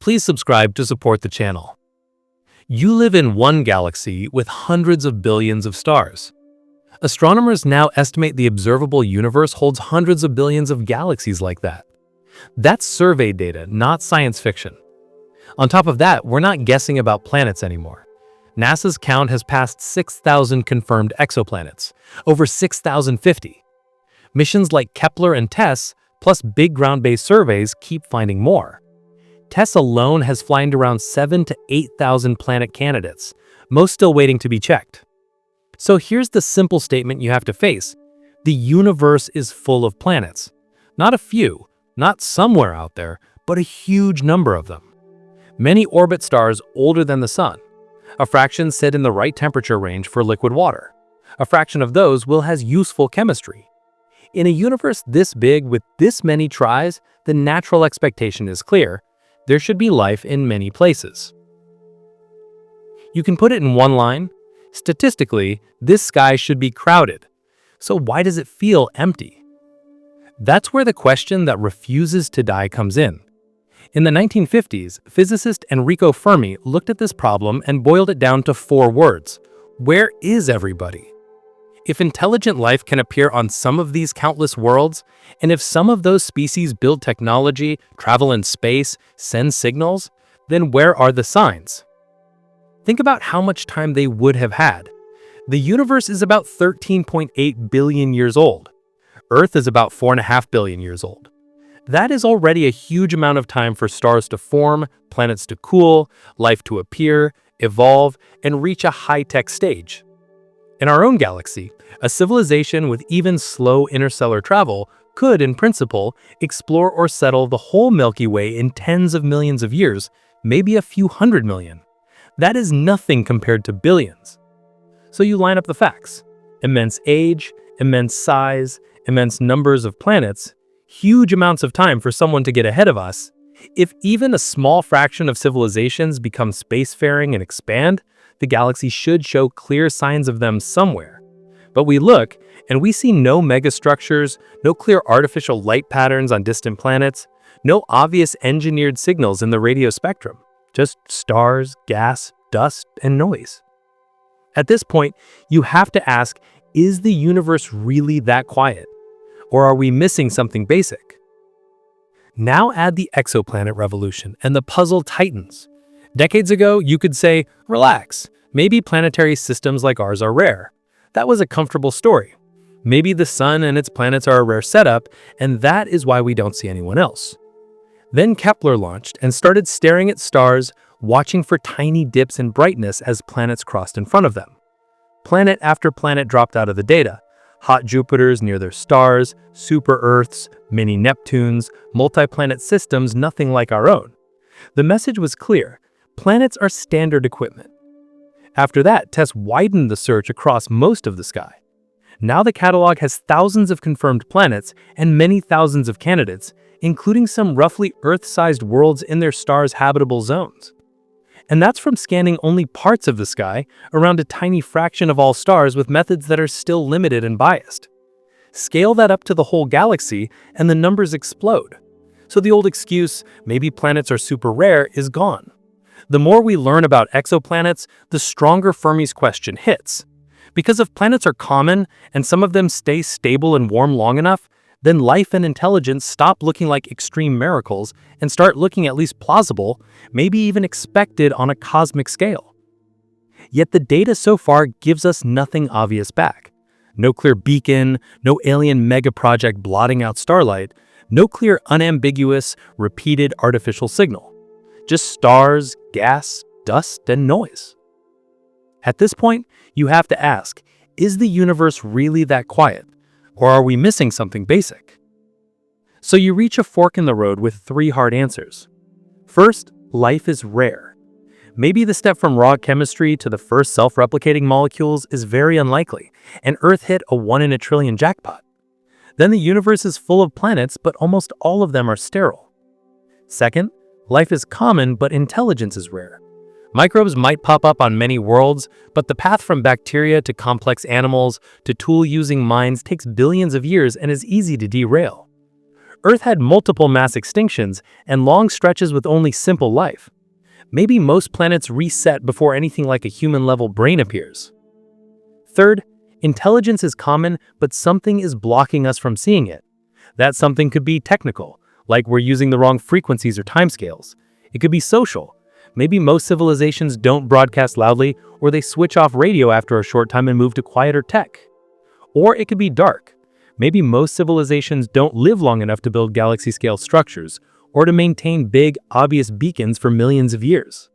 Please subscribe to support the channel. You live in one galaxy with hundreds of billions of stars. Astronomers now estimate the observable universe holds hundreds of billions of galaxies like that. That's survey data, not science fiction. On top of that, we're not guessing about planets anymore. NASA's count has passed 6,000 confirmed exoplanets, over 6,050. Missions like Kepler and TESS, plus big ground-based surveys, keep finding more. TESS alone has flown around 7,000 to 8,000 planet candidates, most still waiting to be checked. So here's the simple statement you have to face. The universe is full of planets. Not a few, not somewhere out there, but a huge number of them. Many orbit stars older than the Sun. A fraction sit in the right temperature range for liquid water. A fraction of those has useful chemistry. In a universe this big with this many tries, the natural expectation is clear. There should be life in many places. You can put it in one line. Statistically, this sky should be crowded. So why does it feel empty? That's where the question that refuses to die comes in. In the 1950s, physicist Enrico Fermi looked at this problem and boiled it down to 4 words. Where is everybody? If intelligent life can appear on some of these countless worlds, and if some of those species build technology, travel in space, send signals, then where are the signs? Think about how much time they would have had. The universe is about 13.8 billion years old. Earth is about 4.5 billion years old. That is already a huge amount of time for stars to form, planets to cool, life to appear, evolve, and reach a high-tech stage. In our own galaxy, a civilization with even slow interstellar travel could, in principle, explore or settle the whole Milky Way in tens of millions of years, maybe a few hundred million. That is nothing compared to billions. So you line up the facts. Immense age, immense size, immense numbers of planets, huge amounts of time for someone to get ahead of us. If even a small fraction of civilizations become spacefaring and expand, the galaxy should show clear signs of them somewhere. But we look, and we see no megastructures, no clear artificial light patterns on distant planets, no obvious engineered signals in the radio spectrum, just stars, gas, dust, and noise. At this point, you have to ask, is the universe really that quiet? Or are we missing something basic? Now add the exoplanet revolution, and the puzzle tightens. Decades ago, you could say, relax, maybe planetary systems like ours are rare. That was a comfortable story. Maybe the Sun and its planets are a rare setup, and that is why we don't see anyone else. Then Kepler launched and started staring at stars, watching for tiny dips in brightness as planets crossed in front of them. Planet after planet dropped out of the data. Hot Jupiters near their stars, super Earths, mini Neptunes, multi-planet systems nothing like our own. The message was clear. Planets are standard equipment. After that, TESS widened the search across most of the sky. Now the catalog has thousands of confirmed planets and many thousands of candidates, including some roughly Earth-sized worlds in their stars' habitable zones. And that's from scanning only parts of the sky, around a tiny fraction of all stars with methods that are still limited and biased. Scale that up to the whole galaxy, and the numbers explode. So the old excuse, maybe planets are super rare, is gone. The more we learn about exoplanets, the stronger Fermi's question hits. Because if planets are common, and some of them stay stable and warm long enough, then life and intelligence stop looking like extreme miracles and start looking at least plausible, maybe even expected on a cosmic scale. Yet the data so far gives us nothing obvious back. No clear beacon, no alien megaproject blotting out starlight, no clear unambiguous, repeated artificial signal. Just stars, gas, dust, and noise. At this point, you have to ask, is the universe really that quiet? Or are we missing something basic? So you reach a fork in the road with 3 hard answers. First, life is rare. Maybe the step from raw chemistry to the first self-replicating molecules is very unlikely, and Earth hit a 1 in a trillion jackpot. Then the universe is full of planets, but almost all of them are sterile. Second, life is common, but intelligence is rare. Microbes might pop up on many worlds, but the path from bacteria to complex animals to tool-using minds takes billions of years and is easy to derail. Earth had multiple mass extinctions and long stretches with only simple life. Maybe most planets reset before anything like a human-level brain appears. Third, intelligence is common, but something is blocking us from seeing it. That something could be technical, like we're using the wrong frequencies or timescales. It could be social. Maybe most civilizations don't broadcast loudly, or they switch off radio after a short time and move to quieter tech. Or it could be dark. Maybe most civilizations don't live long enough to build galaxy-scale structures, or to maintain big, obvious beacons for millions of years.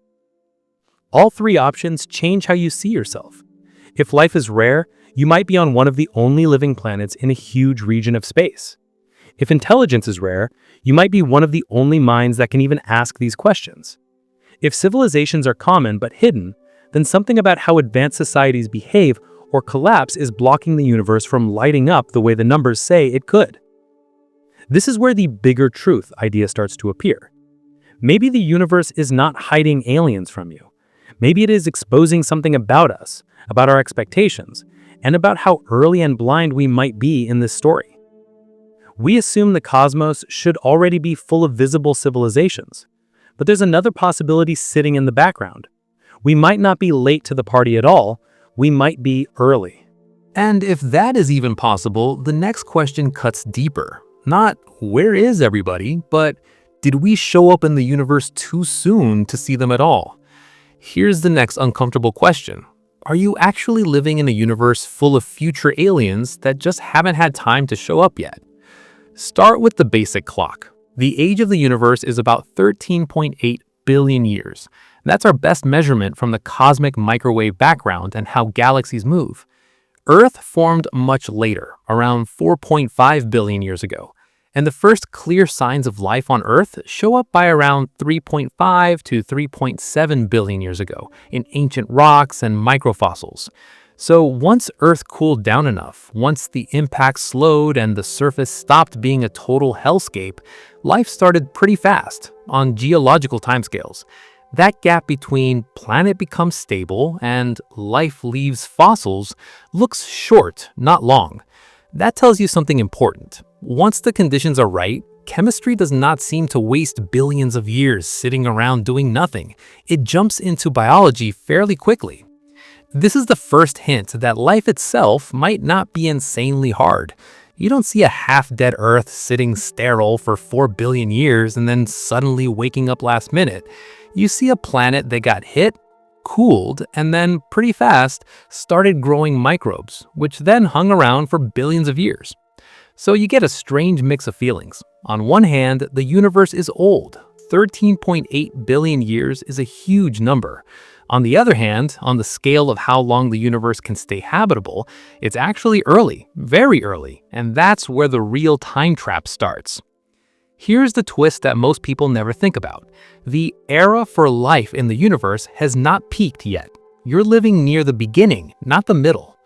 All three options change how you see yourself. If life is rare, you might be on one of the only living planets in a huge region of space. If intelligence is rare, you might be one of the only minds that can even ask these questions. If civilizations are common but hidden, then something about how advanced societies behave or collapse is blocking the universe from lighting up the way the numbers say it could. This is where the bigger truth idea starts to appear. Maybe the universe is not hiding aliens from you. Maybe it is exposing something about us, about our expectations, and about how early and blind we might be in this story. We assume the cosmos should already be full of visible civilizations, but there's another possibility sitting in the background. We might not be late to the party at all, we might be early. And if that is even possible, the next question cuts deeper. Not, where is everybody, but did we show up in the universe too soon to see them at all? Here's the next uncomfortable question. Are you actually living in a universe full of future aliens that just haven't had time to show up yet? Start with the basic clock. The age of the universe is about 13.8 billion years. That's our best measurement from the cosmic microwave background and how galaxies move. Earth formed much later, around 4.5 billion years ago. And the first clear signs of life on Earth show up by around 3.5 to 3.7 billion years ago in ancient rocks and microfossils. So once Earth cooled down enough, once the impact slowed and the surface stopped being a total hellscape, life started pretty fast on geological timescales. That gap between planet becomes stable and life leaves fossils looks short, not long. That tells you something important. Once the conditions are right, chemistry does not seem to waste billions of years sitting around doing nothing. It jumps into biology fairly quickly. This is the first hint that life itself might not be insanely hard. You don't see a half-dead Earth sitting sterile for 4 billion years and then suddenly waking up last minute. You see a planet that got hit, cooled, and then pretty fast started growing microbes, which then hung around for billions of years. So you get a strange mix of feelings. On one hand, the universe is old. 13.8 billion years is a huge number. On the other hand, on the scale of how long the universe can stay habitable, it's actually early, very early, and that's where the real time trap starts. Here's the twist that most people never think about. The era for life in the universe has not peaked yet. You're living near the beginning, not the middle.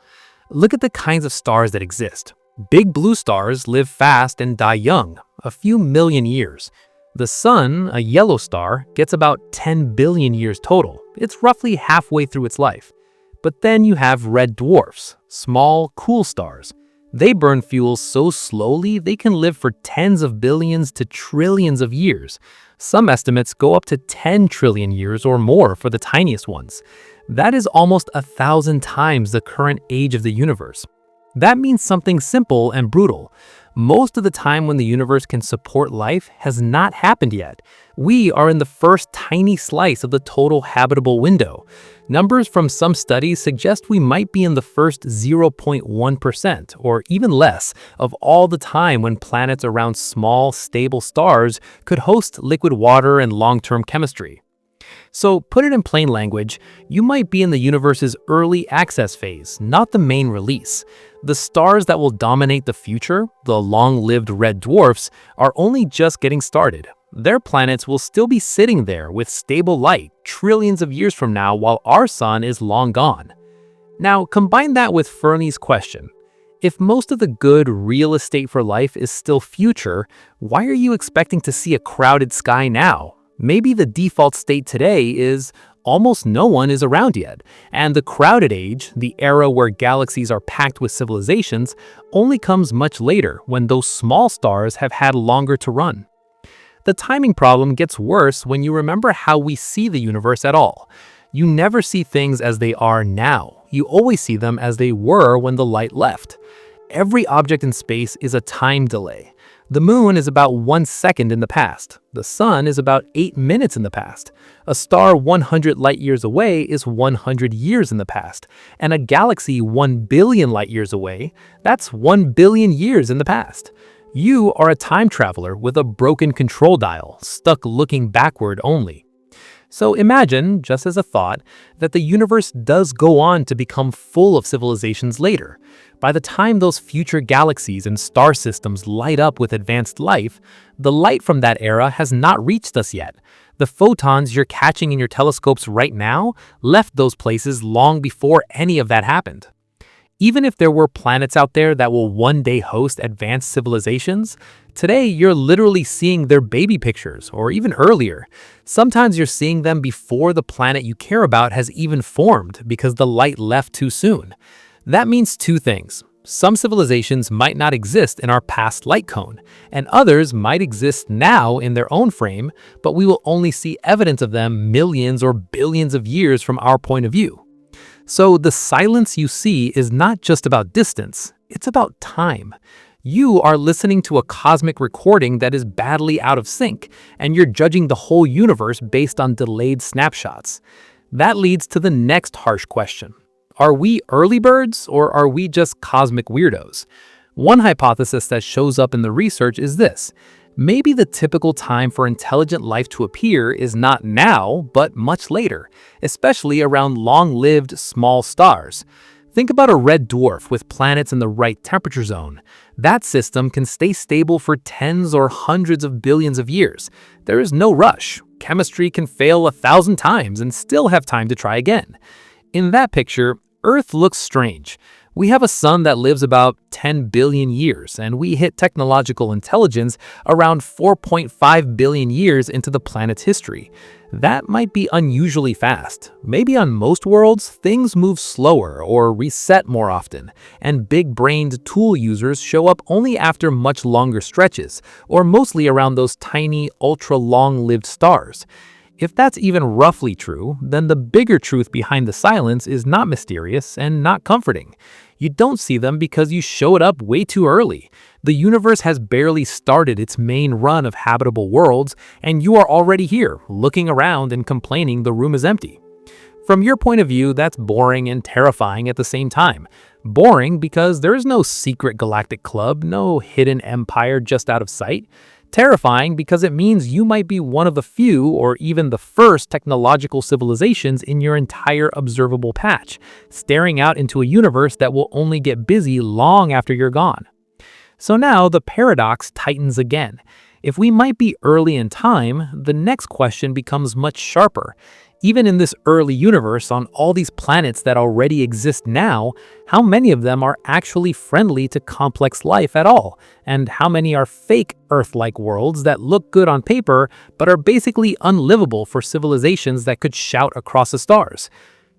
Look at the kinds of stars that exist. Big blue stars live fast and die young, a few million years. The Sun, a yellow star, gets about 10 billion years total. It's roughly halfway through its life. But then you have red dwarfs, small, cool stars. They burn fuel so slowly they can live for tens of billions to trillions of years. Some estimates go up to 10 trillion years or more for the tiniest ones. That is almost 1,000 times the current age of the universe. That means something simple and brutal. Most of the time when the universe can support life has not happened yet. We are in the first tiny slice of the total habitable window. Numbers from some studies suggest we might be in the first 0.1% or even less of all the time when planets around small, stable stars could host liquid water and long-term chemistry. So, put it in plain language, you might be in the universe's early access phase, not the main release. The stars that will dominate the future, the long-lived red dwarfs, are only just getting started. Their planets will still be sitting there with stable light trillions of years from now while our sun is long gone. Now, combine that with Fermi's question. If most of the good real estate for life is still future, why are you expecting to see a crowded sky now? Maybe the default state today is almost no one is around yet, and the crowded age, the era where galaxies are packed with civilizations, only comes much later when those small stars have had longer to run. The timing problem gets worse when you remember how we see the universe at all. You never see things as they are now. You always see them as they were when the light left. Every object in space is a time delay. The moon is about 1 second in the past. The sun is about 8 minutes in the past. A star 100 light years away is 100 years in the past. And a galaxy 1 billion light years away, that's 1 billion years in the past. You are a time traveler with a broken control dial, stuck looking backward only. So imagine, just as a thought, that the universe does go on to become full of civilizations later. By the time those future galaxies and star systems light up with advanced life, the light from that era has not reached us yet. The photons you're catching in your telescopes right now left those places long before any of that happened. Even if there were planets out there that will one day host advanced civilizations, today you're literally seeing their baby pictures, or even earlier. Sometimes you're seeing them before the planet you care about has even formed because the light left too soon. That means two things. Some civilizations might not exist in our past light cone, and others might exist now in their own frame, but we will only see evidence of them millions or billions of years from our point of view. So the silence you see is not just about distance, it's about time. You are listening to a cosmic recording that is badly out of sync, and you're judging the whole universe based on delayed snapshots. That leads to the next harsh question. Are we early birds, or are we just cosmic weirdos? One hypothesis that shows up in the research is this. Maybe the typical time for intelligent life to appear is not now, but much later, especially around long-lived small stars. Think about a red dwarf with planets in the right temperature zone. That system can stay stable for tens or hundreds of billions of years. There is no rush. Chemistry can fail 1,000 times and still have time to try again. In that picture, Earth looks strange. We have a sun that lives about 10 billion years, and we hit technological intelligence around 4.5 billion years into the planet's history. That might be unusually fast. Maybe on most worlds, things move slower or reset more often, and big-brained tool users show up only after much longer stretches, or mostly around those tiny, ultra-long-lived stars. If that's even roughly true, then the bigger truth behind the silence is not mysterious and not comforting. You don't see them because you showed up way too early. The universe has barely started its main run of habitable worlds, and you are already here, looking around and complaining the room is empty. From your point of view, that's boring and terrifying at the same time. Boring because there is no secret galactic club, no hidden empire just out of sight. Terrifying because it means you might be one of the few or even the first technological civilizations in your entire observable patch, staring out into a universe that will only get busy long after you're gone. So now the paradox tightens again. If we might be early in time, the next question becomes much sharper. Even in this early universe, on all these planets that already exist now, how many of them are actually friendly to complex life at all? And how many are fake Earth-like worlds that look good on paper, but are basically unlivable for civilizations that could shout across the stars?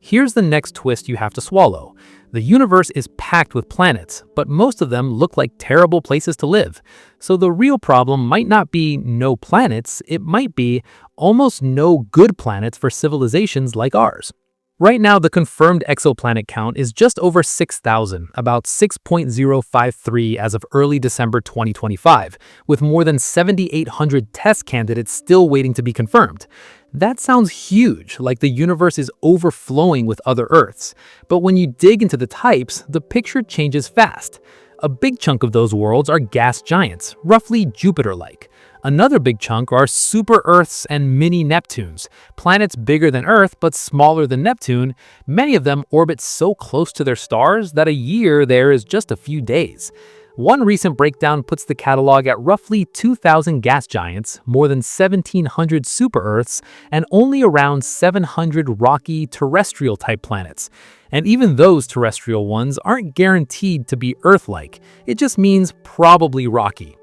Here's the next twist you have to swallow. The universe is packed with planets, but most of them look like terrible places to live. So the real problem might not be no planets, it might be almost no good planets for civilizations like ours. Right now, the confirmed exoplanet count is just over 6,000, about 6.053 as of early December 2025, with more than 7,800 test candidates still waiting to be confirmed. That sounds huge, like the universe is overflowing with other Earths. But when you dig into the types, the picture changes fast. A big chunk of those worlds are gas giants, roughly Jupiter-like. Another big chunk are super-Earths and mini-Neptunes, planets bigger than Earth but smaller than Neptune. Many of them orbit so close to their stars that a year there is just a few days. One recent breakdown puts the catalog at roughly 2,000 gas giants, more than 1,700 super-Earths, and only around 700 rocky terrestrial-type planets. And even those terrestrial ones aren't guaranteed to be Earth-like. It just means probably rocky.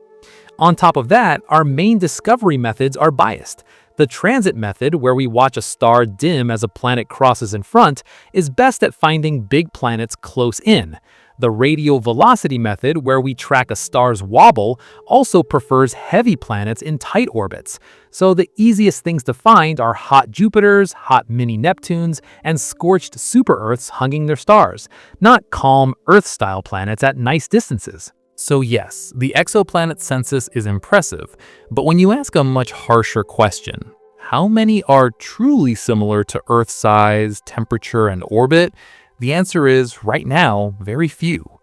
On top of that, our main discovery methods are biased. The transit method, where we watch a star dim as a planet crosses in front, is best at finding big planets close in. The radial velocity method, where we track a star's wobble, also prefers heavy planets in tight orbits. So the easiest things to find are hot Jupiters, hot mini Neptunes, and scorched super-Earths hugging their stars, not calm Earth-style planets at nice distances. So yes, the exoplanet census is impressive, but when you ask a much harsher question, how many are truly similar to Earth size, temperature, and orbit? The answer is, right now, very few.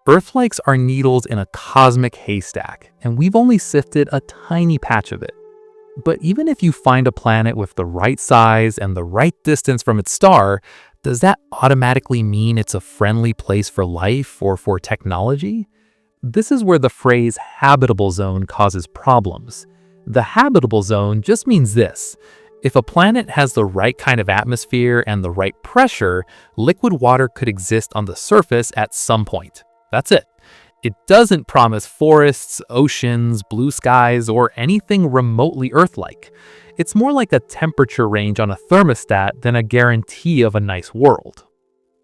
Earth-likes are needles in a cosmic haystack, and we've only sifted a tiny patch of it. But even if you find a planet with the right size and the right distance from its star, does that automatically mean it's a friendly place for life or for technology? This is where the phrase habitable zone causes problems. The habitable zone just means this. If a planet has the right kind of atmosphere and the right pressure, liquid water could exist on the surface at some point. That's it. It doesn't promise forests, oceans, blue skies, or anything remotely Earth-like. It's more like a temperature range on a thermostat than a guarantee of a nice world.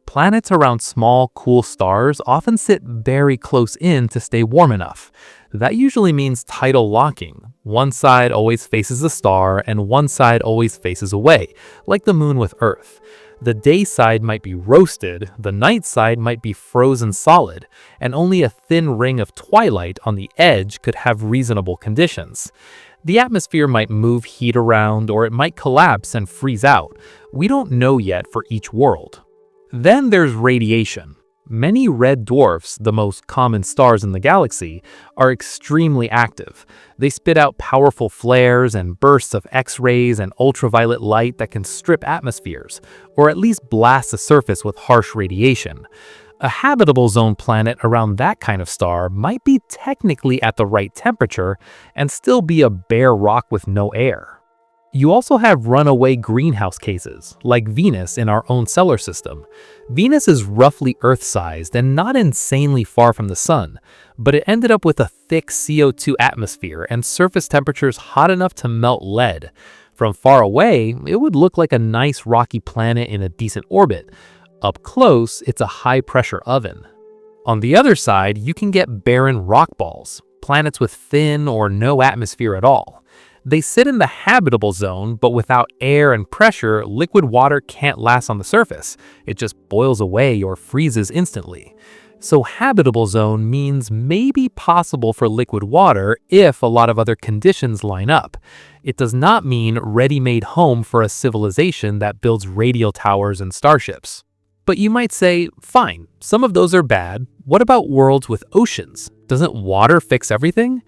Planets around small, cool stars often sit very close in to stay warm enough. That usually means tidal locking. One side always faces the star and one side always faces away, like the moon with Earth. The day side might be roasted, the night side might be frozen solid, and only a thin ring of twilight on the edge could have reasonable conditions. The atmosphere might move heat around, or it might collapse and freeze out. We don't know yet for each world. Then there's radiation. Many red dwarfs, the most common stars in the galaxy, are extremely active. They spit out powerful flares and bursts of X-rays and ultraviolet light that can strip atmospheres, or at least blast the surface with harsh radiation. A habitable zone planet around that kind of star might be technically at the right temperature and still be a bare rock with no air. You also have runaway greenhouse cases, like Venus in our own solar system. Venus is roughly Earth-sized and not insanely far from the Sun, but it ended up with a thick CO2 atmosphere and surface temperatures hot enough to melt lead. From far away, it would look like a nice rocky planet in a decent orbit. Up close, it's a high-pressure oven. On the other side, you can get barren rock balls, planets with thin or no atmosphere at all. They sit in the habitable zone, but without air and pressure, liquid water can't last on the surface. It just boils away or freezes instantly. So habitable zone means maybe possible for liquid water if a lot of other conditions line up. It does not mean ready-made home for a civilization that builds radial towers and starships. But you might say, fine, some of those are bad. What about worlds with oceans? Doesn't water fix everything?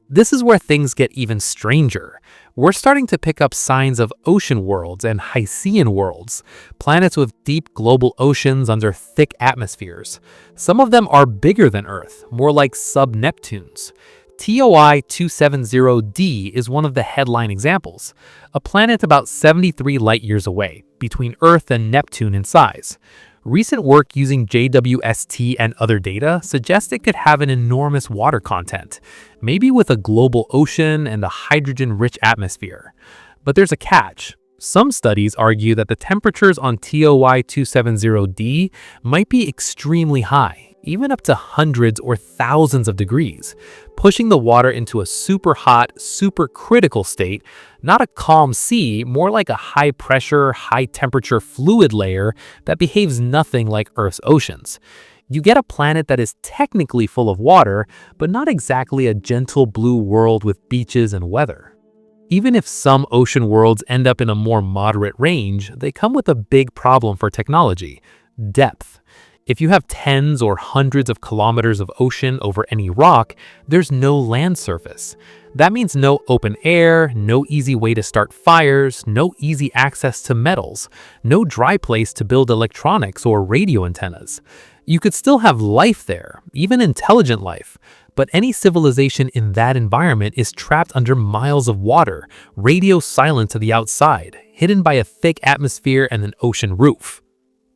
This is where things get even stranger. We're starting to pick up signs of ocean worlds and Hycean worlds, planets with deep global oceans under thick atmospheres. Some of them are bigger than Earth, more like sub-Neptunes. TOI 270d is one of the headline examples, a planet about 73 light-years away, between Earth and Neptune in size. Recent work using JWST and other data suggests it could have an enormous water content, maybe with a global ocean and a hydrogen-rich atmosphere. But there's a catch. Some studies argue that the temperatures on TOI 270d might be extremely high, even up to hundreds or thousands of degrees, pushing the water into a super hot, super critical state, not a calm sea, more like a high-pressure, high-temperature fluid layer that behaves nothing like Earth's oceans. You get a planet that is technically full of water, but not exactly a gentle blue world with beaches and weather. Even if some ocean worlds end up in a more moderate range, they come with a big problem for technology: depth. If you have tens or hundreds of kilometers of ocean over any rock, there's no land surface. That means no open air, no easy way to start fires, no easy access to metals, no dry place to build electronics or radio antennas. You could still have life there, even intelligent life, but any civilization in that environment is trapped under miles of water, radio silent to the outside, hidden by a thick atmosphere and an ocean roof.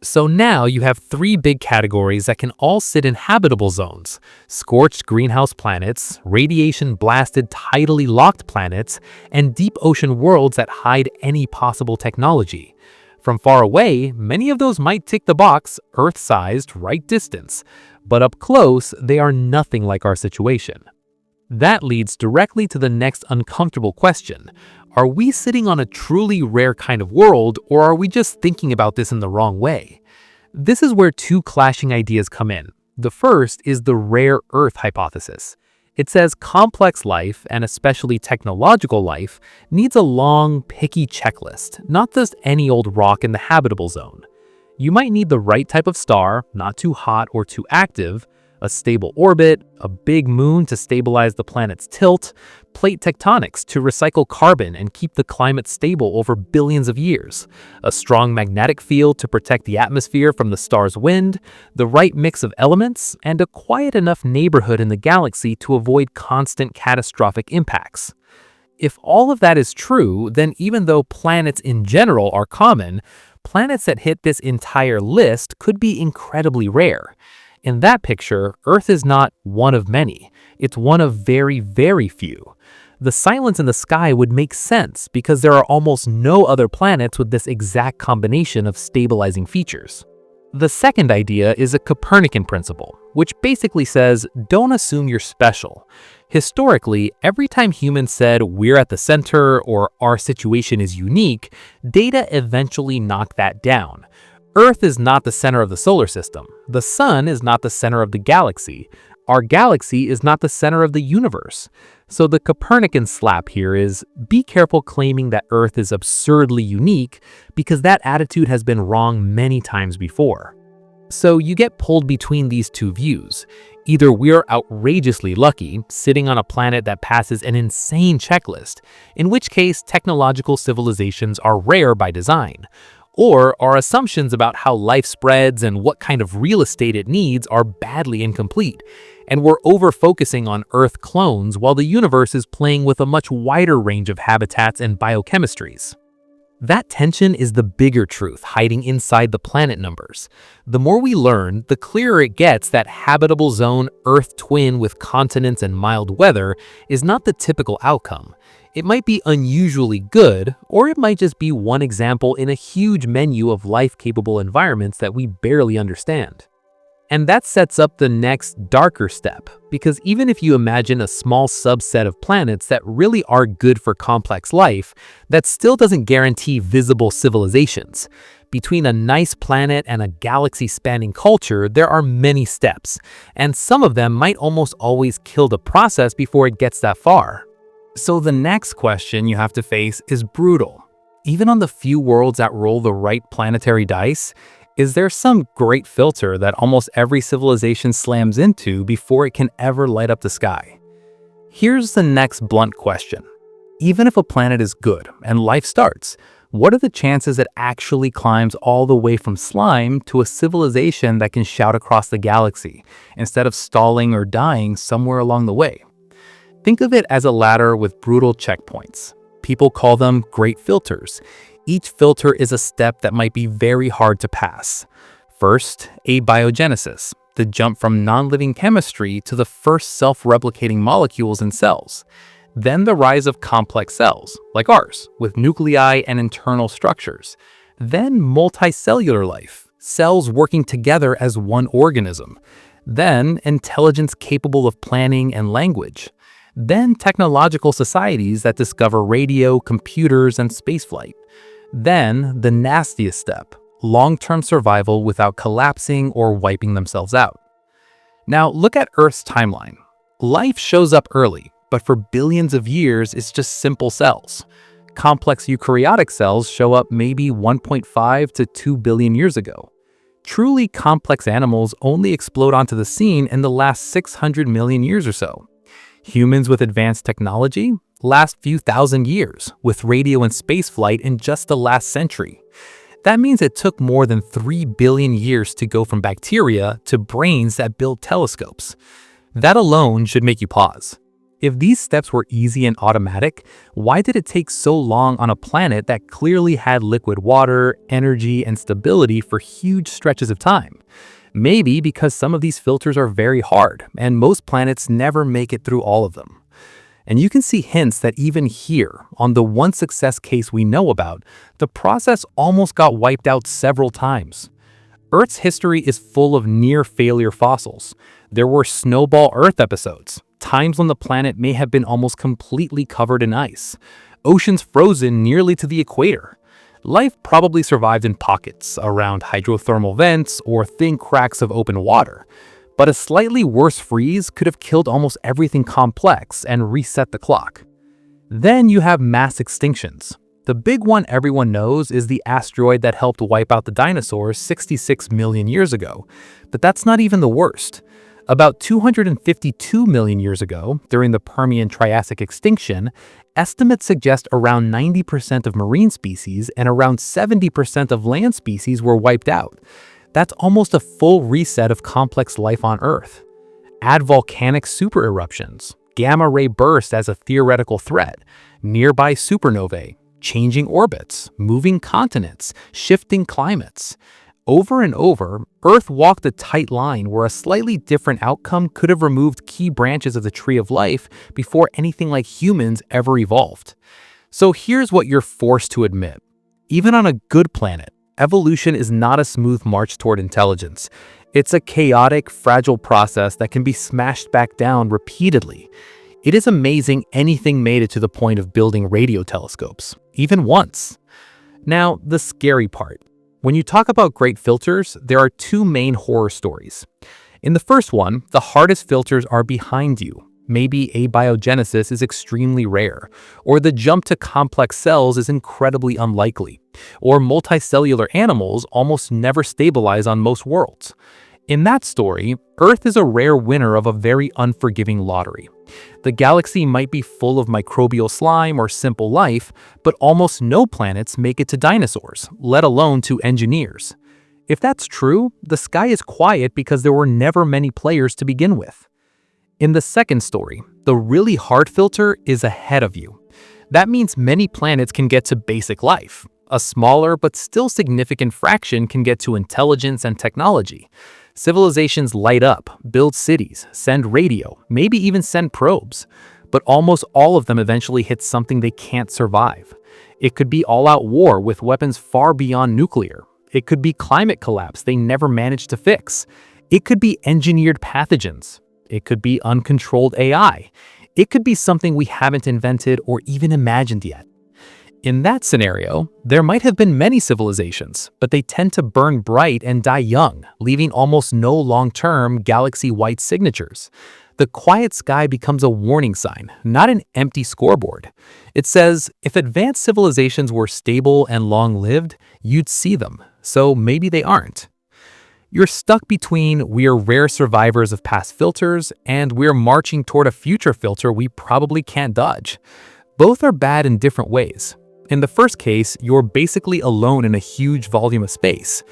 So now you have three big categories that can all sit in habitable zones: scorched greenhouse planets, radiation-blasted tidally locked planets, and deep ocean worlds that hide any possible technology. From far away, many of those might tick the box, Earth-sized, right distance, but up close, they are nothing like our situation. That leads directly to the next uncomfortable question. Are we sitting on a truly rare kind of world, or are we just thinking about this in the wrong way? This is where two clashing ideas come in. The first is the rare Earth hypothesis. It says complex life, and especially technological life, needs a long, picky checklist, not just any old rock in the habitable zone. You might need the right type of star, not too hot or too active, a stable orbit, a big moon to stabilize the planet's tilt, plate tectonics to recycle carbon and keep the climate stable over billions of years, a strong magnetic field to protect the atmosphere from the star's wind, the right mix of elements, and a quiet enough neighborhood in the galaxy to avoid constant catastrophic impacts. If all of that is true, then even though planets in general are common, planets that hit this entire list could be incredibly rare. In that picture, Earth is not one of many. It's one of very, very few. The silence in the sky would make sense because there are almost no other planets with this exact combination of stabilizing features. The second idea is a Copernican principle, which basically says, don't assume you're special. Historically, every time humans said we're at the center or our situation is unique, data eventually knocked that down. Earth is not the center of the solar system. The sun is not the center of the galaxy. Our galaxy is not the center of the universe. So the Copernican slap here is, be careful claiming that Earth is absurdly unique, because that attitude has been wrong many times before. So you get pulled between these two views. Either we're outrageously lucky, sitting on a planet that passes an insane checklist, in which case technological civilizations are rare by design, or our assumptions about how life spreads and what kind of real estate it needs are badly incomplete, and we're over-focusing on Earth clones while the universe is playing with a much wider range of habitats and biochemistries. That tension is the bigger truth hiding inside the planet numbers. The more we learn, the clearer it gets that habitable zone Earth twin with continents and mild weather is not the typical outcome. It might be unusually good, or it might just be one example in a huge menu of life-capable environments that we barely understand. And that sets up the next darker step, because even if you imagine a small subset of planets that really are good for complex life, that still doesn't guarantee visible civilizations. Between a nice planet and a galaxy-spanning culture, there are many steps, and some of them might almost always kill the process before it gets that far. So the next question you have to face is brutal. Even on the few worlds that roll the right planetary dice, is there some great filter that almost every civilization slams into before it can ever light up the sky? Here's the next blunt question. Even if a planet is good and life starts, what are the chances it actually climbs all the way from slime to a civilization that can shout across the galaxy, instead of stalling or dying somewhere along the way? Think of it as a ladder with brutal checkpoints. People call them great filters. Each filter is a step that might be very hard to pass. First, abiogenesis, the jump from non-living chemistry to the first self-replicating molecules in cells. Then the rise of complex cells, like ours, with nuclei and internal structures. Then multicellular life, cells working together as one organism. Then intelligence capable of planning and language. Then technological societies that discover radio, computers, and spaceflight. Then the nastiest step, long-term survival without collapsing or wiping themselves out. Now look at Earth's timeline. Life shows up early, but for billions of years it's just simple cells. Complex eukaryotic cells show up maybe 1.5 to 2 billion years ago. Truly complex animals only explode onto the scene in the last 600 million years or so. Humans with advanced technology last few thousand years, with radio and spaceflight in just the last century. That means it took more than 3 billion years to go from bacteria to brains that build telescopes. That alone should make you pause. If these steps were easy and automatic, why did it take so long on a planet that clearly had liquid water, energy, and stability for huge stretches of time? Maybe because some of these filters are very hard, and most planets never make it through all of them. And you can see hints that even here, on the one success case we know about, the process almost got wiped out several times. Earth's history is full of near-failure fossils. There were snowball Earth episodes, times when the planet may have been almost completely covered in ice, oceans frozen nearly to the equator. Life probably survived in pockets, around hydrothermal vents or thin cracks of open water. But a slightly worse freeze could have killed almost everything complex and reset the clock. Then you have mass extinctions. The big one everyone knows is the asteroid that helped wipe out the dinosaurs 66 million years ago. But that's not even the worst. About 252 million years ago, during the Permian-Triassic extinction, estimates suggest around 90% of marine species and around 70% of land species were wiped out. That's almost a full reset of complex life on Earth. Add volcanic supereruptions, gamma-ray bursts as a theoretical threat, nearby supernovae, changing orbits, moving continents, shifting climates. Over and over, Earth walked a tight line where a slightly different outcome could have removed key branches of the tree of life before anything like humans ever evolved. So here's what you're forced to admit. Even on a good planet, evolution is not a smooth march toward intelligence. It's a chaotic, fragile process that can be smashed back down repeatedly. It is amazing anything made it to the point of building radio telescopes, even once. Now, the scary part. When you talk about great filters, there are two main horror stories. In the first one, the hardest filters are behind you. Maybe abiogenesis is extremely rare, or the jump to complex cells is incredibly unlikely, or multicellular animals almost never stabilize on most worlds. In that story, Earth is a rare winner of a very unforgiving lottery. The galaxy might be full of microbial slime or simple life, but almost no planets make it to dinosaurs, let alone to engineers. If that's true, the sky is quiet because there were never many players to begin with. In the second story, the really hard filter is ahead of you. That means many planets can get to basic life. A smaller but still significant fraction can get to intelligence and technology. Civilizations light up, build cities, send radio, maybe even send probes. But almost all of them eventually hit something they can't survive. It could be all-out war with weapons far beyond nuclear. It could be climate collapse they never managed to fix. It could be engineered pathogens. It could be uncontrolled AI. It could be something we haven't invented or even imagined yet. In that scenario, there might have been many civilizations, but they tend to burn bright and die young, leaving almost no long-term galaxy-wide signatures. The quiet sky becomes a warning sign, not an empty scoreboard. It says, if advanced civilizations were stable and long-lived, you'd see them, so maybe they aren't. You're stuck between we're rare survivors of past filters and we're marching toward a future filter we probably can't dodge. Both are bad in different ways. In the first case, you're basically alone in a huge volume of space.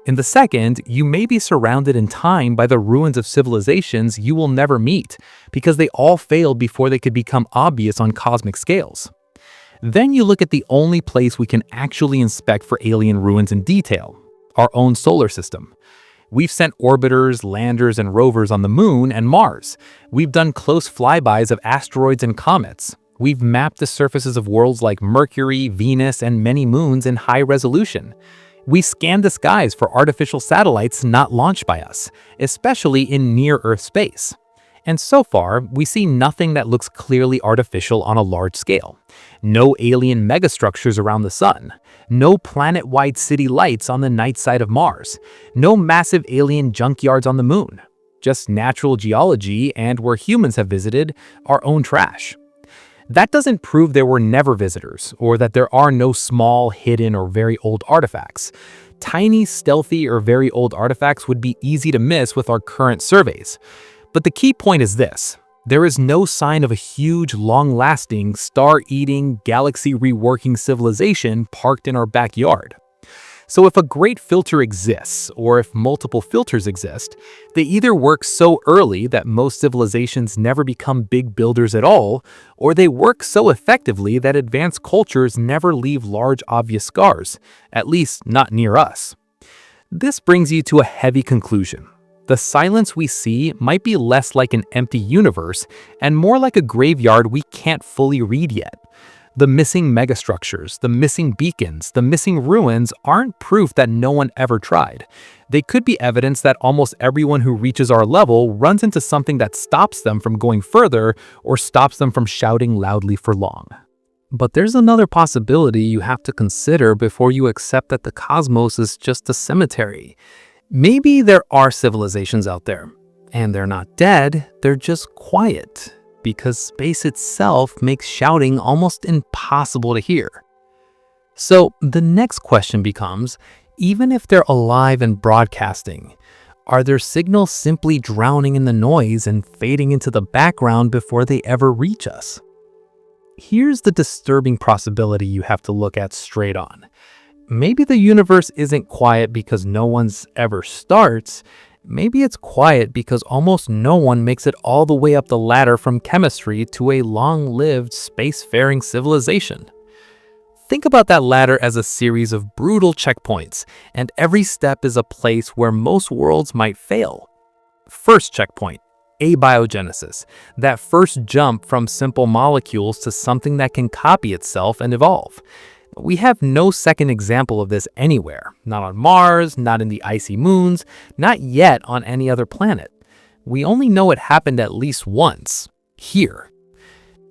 In the second, you may be surrounded in time by the ruins of civilizations you will never meet, because they all failed before they could become obvious on cosmic scales. Then you look at the only place we can actually inspect for alien ruins in detail, our own solar system. We've sent orbiters, landers, and rovers on the Moon and Mars. We've done close flybys of asteroids and comets. We've mapped the surfaces of worlds like Mercury, Venus, and many moons in high resolution. We scanned the skies for artificial satellites not launched by us, especially in near-Earth space. And so far, we see nothing that looks clearly artificial on a large scale. No alien megastructures around the sun. No planet-wide city lights on the night side of Mars. No massive alien junkyards on the Moon. Just natural geology and, where humans have visited, our own trash. That doesn't prove there were never visitors, or that there are no small, hidden, or very old artifacts. Tiny, stealthy, or very old artifacts would be easy to miss with our current surveys. But the key point is this: there is no sign of a huge, long-lasting, star-eating, galaxy-reworking civilization parked in our backyard. So if a great filter exists, or if multiple filters exist, they either work so early that most civilizations never become big builders at all, or they work so effectively that advanced cultures never leave large obvious scars, at least not near us. This brings you to a heavy conclusion. The silence we see might be less like an empty universe and more like a graveyard we can't fully read yet. The missing megastructures, the missing beacons, the missing ruins aren't proof that no one ever tried. They could be evidence that almost everyone who reaches our level runs into something that stops them from going further or stops them from shouting loudly for long. But there's another possibility you have to consider before you accept that the cosmos is just a cemetery. Maybe there are civilizations out there, and they're not dead, they're just quiet, because space itself makes shouting almost impossible to hear. So the next question becomes, even if they're alive and broadcasting, are their signals simply drowning in the noise and fading into the background before they ever reach us? Here's the disturbing possibility you have to look at straight on. Maybe the universe isn't quiet because no one's ever starts. Maybe it's quiet because almost no one makes it all the way up the ladder from chemistry to a long-lived spacefaring civilization. Think about that ladder as a series of brutal checkpoints, and every step is a place where most worlds might fail. First checkpoint, abiogenesis, that first jump from simple molecules to something that can copy itself and evolve. We have no second example of this anywhere, not on Mars, not in the icy moons, not yet on any other planet. We only know it happened at least once, here.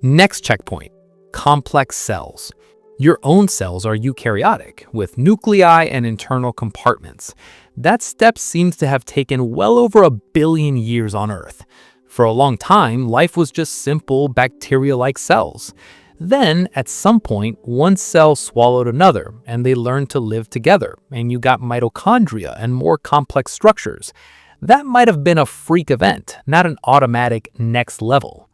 Next checkpoint, complex cells. Your own cells are eukaryotic, with nuclei and internal compartments. That step seems to have taken well over 1 billion years on Earth. For a long time, life was just simple bacteria-like cells. Then, at some point, one cell swallowed another, and they learned to live together, and you got mitochondria and more complex structures. That might have been a freak event, not an automatic next level.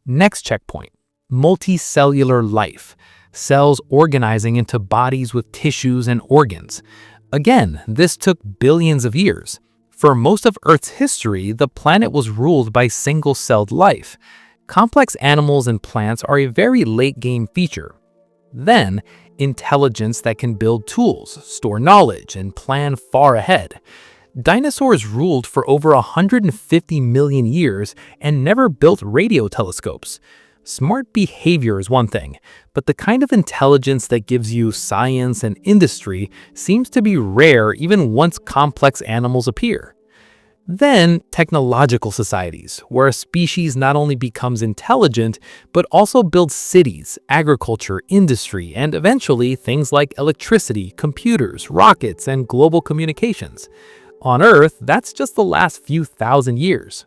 Next checkpoint, multicellular life. Cells organizing into bodies with tissues and organs. Again, this took billions of years. For most of Earth's history, the planet was ruled by single-celled life. Complex animals and plants are a very late-game feature. Then, intelligence that can build tools, store knowledge, and plan far ahead. Dinosaurs ruled for over 150 million years and never built radio telescopes. Smart behavior is one thing, but the kind of intelligence that gives you science and industry seems to be rare even once complex animals appear. Then, technological societies, where a species not only becomes intelligent, but also builds cities, agriculture, industry, and eventually things like electricity, computers, rockets, and global communications. On Earth, that's just the last few thousand years.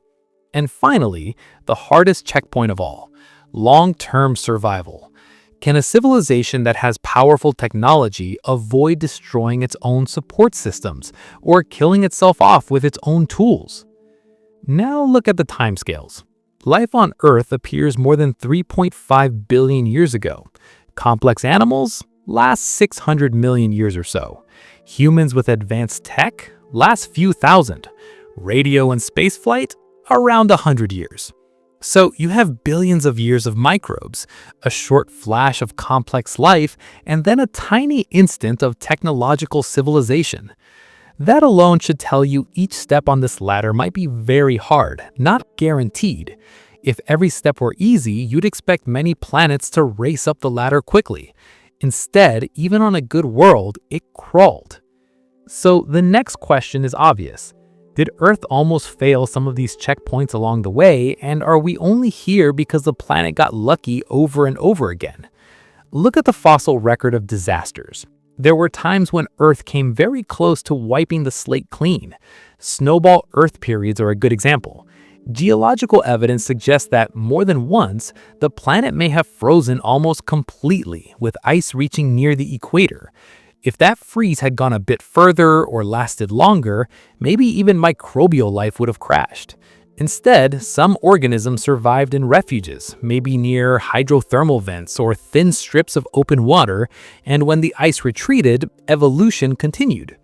And finally, the hardest checkpoint of all, long-term survival. Can a civilization that has powerful technology avoid destroying its own support systems or killing itself off with its own tools? Now look at the timescales. Life on Earth appears more than 3.5 billion years ago. Complex animals last 600 million years or so. Humans with advanced tech last few thousand. Radio and spaceflight around 100 years. So you have billions of years of microbes, a short flash of complex life, and then a tiny instant of technological civilization. That alone should tell you each step on this ladder might be very hard, not guaranteed. If every step were easy, you'd expect many planets to race up the ladder quickly. Instead, even on a good world, it crawled. So the next question is obvious. Did Earth almost fail some of these checkpoints along the way, and are we only here because the planet got lucky over and over again? Look at the fossil record of disasters. There were times when Earth came very close to wiping the slate clean. Snowball Earth periods are a good example. Geological evidence suggests that more than once, the planet may have frozen almost completely, with ice reaching near the equator. If that freeze had gone a bit further or lasted longer, maybe even microbial life would have crashed. Instead, some organisms survived in refuges, maybe near hydrothermal vents or thin strips of open water, and when the ice retreated, evolution continued.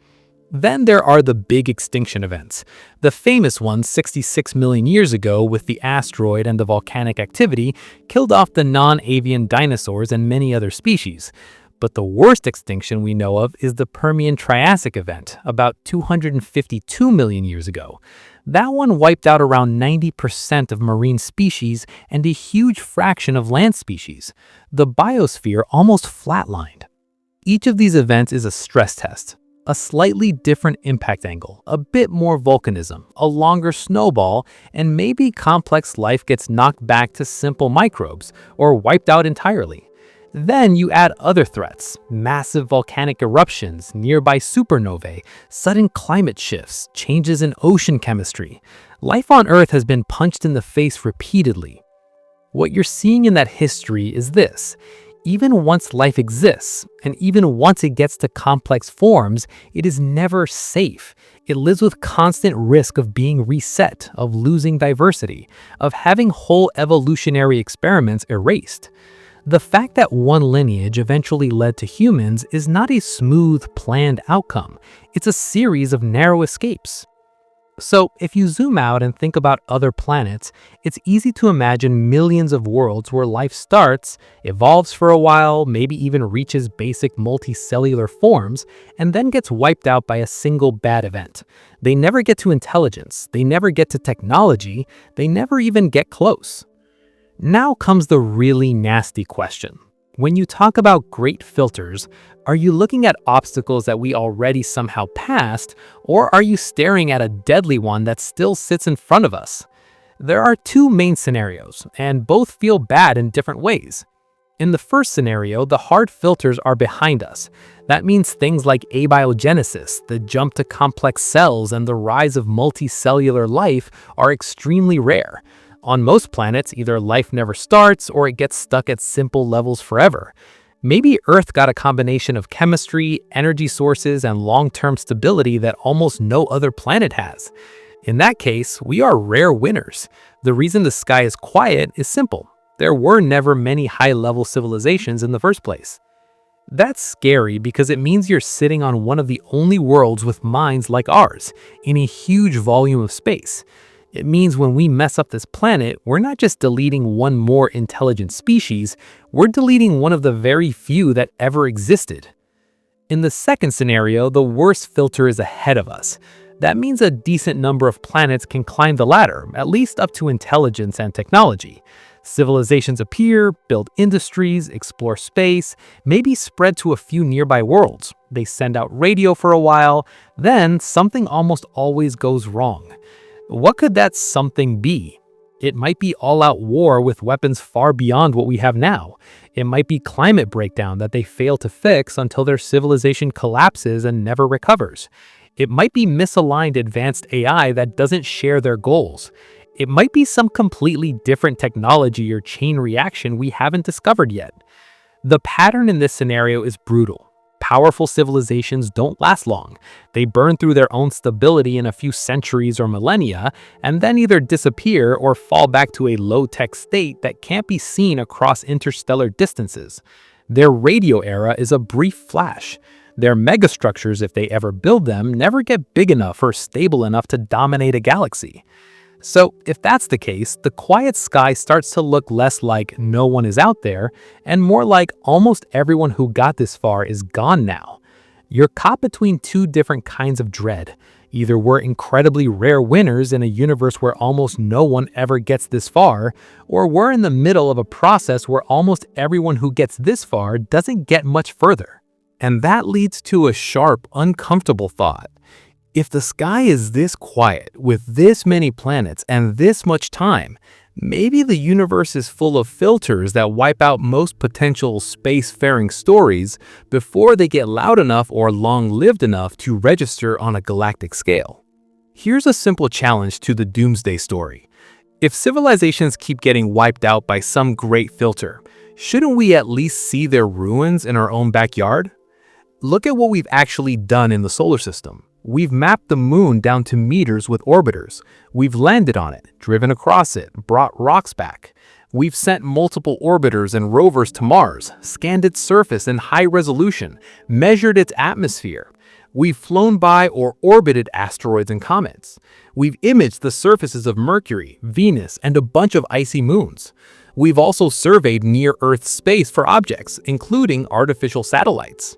Then there are the big extinction events. The famous ones 66 million years ago with the asteroid and the volcanic activity killed off the non-avian dinosaurs and many other species. But the worst extinction we know of is the Permian-Triassic event, about 252 million years ago. That one wiped out around 90% of marine species and a huge fraction of land species. The biosphere almost flatlined. Each of these events is a stress test. A slightly different impact angle, a bit more volcanism, a longer snowball, and maybe complex life gets knocked back to simple microbes or wiped out entirely. Then you add other threats, massive volcanic eruptions, nearby supernovae, sudden climate shifts, changes in ocean chemistry. Life on Earth has been punched in the face repeatedly. What you're seeing in that history is this. Even once life exists, and even once it gets to complex forms, it is never safe. It lives with constant risk of being reset, of losing diversity, of having whole evolutionary experiments erased. The fact that one lineage eventually led to humans is not a smooth, planned outcome. It's a series of narrow escapes. So, if you zoom out and think about other planets, it's easy to imagine millions of worlds where life starts, evolves for a while, maybe even reaches basic multicellular forms, and then gets wiped out by a single bad event. They never get to intelligence, they never get to technology, they never even get close. Now comes the really nasty question. When you talk about great filters, are you looking at obstacles that we already somehow passed, or are you staring at a deadly one that still sits in front of us? There are two main scenarios, and both feel bad in different ways. In the first scenario, the hard filters are behind us. That means things like abiogenesis, the jump to complex cells, and the rise of multicellular life are extremely rare. On most planets, either life never starts or it gets stuck at simple levels forever. Maybe Earth got a combination of chemistry, energy sources, and long-term stability that almost no other planet has. In that case, we are rare winners. The reason the sky is quiet is simple. There were never many high-level civilizations in the first place. That's scary because it means you're sitting on one of the only worlds with minds like ours, in a huge volume of space. It means when we mess up this planet, we're not just deleting one more intelligent species, we're deleting one of the very few that ever existed. In the second scenario, the worst filter is ahead of us. That means a decent number of planets can climb the ladder, at least up to intelligence and technology. Civilizations appear, build industries, explore space, maybe spread to a few nearby worlds. They send out radio for a while, then something almost always goes wrong. What could that something be? It might be all-out war with weapons far beyond what we have now. It might be climate breakdown that they fail to fix until their civilization collapses and never recovers. It might be misaligned advanced AI that doesn't share their goals. It might be some completely different technology or chain reaction we haven't discovered yet. The pattern in this scenario is brutal. Powerful civilizations don't last long. They burn through their own stability in a few centuries or millennia, and then either disappear or fall back to a low-tech state that can't be seen across interstellar distances. Their radio era is a brief flash. Their megastructures, if they ever build them, never get big enough or stable enough to dominate a galaxy. So, if that's the case, the quiet sky starts to look less like no one is out there and more like almost everyone who got this far is gone now. You're caught between two different kinds of dread. Either we're incredibly rare winners in a universe where almost no one ever gets this far, or we're in the middle of a process where almost everyone who gets this far doesn't get much further. And that leads to a sharp, uncomfortable thought. If the sky is this quiet, with this many planets and this much time, maybe the universe is full of filters that wipe out most potential spacefaring stories before they get loud enough or long-lived enough to register on a galactic scale. Here's a simple challenge to the doomsday story. If civilizations keep getting wiped out by some great filter, shouldn't we at least see their ruins in our own backyard? Look at what we've actually done in the solar system. We've mapped the moon down to meters with orbiters. We've landed on it, driven across it, brought rocks back. We've sent multiple orbiters and rovers to Mars, scanned its surface in high resolution, measured its atmosphere. We've flown by or orbited asteroids and comets. We've imaged the surfaces of Mercury, Venus, and a bunch of icy moons. We've also surveyed near-Earth space for objects, including artificial satellites.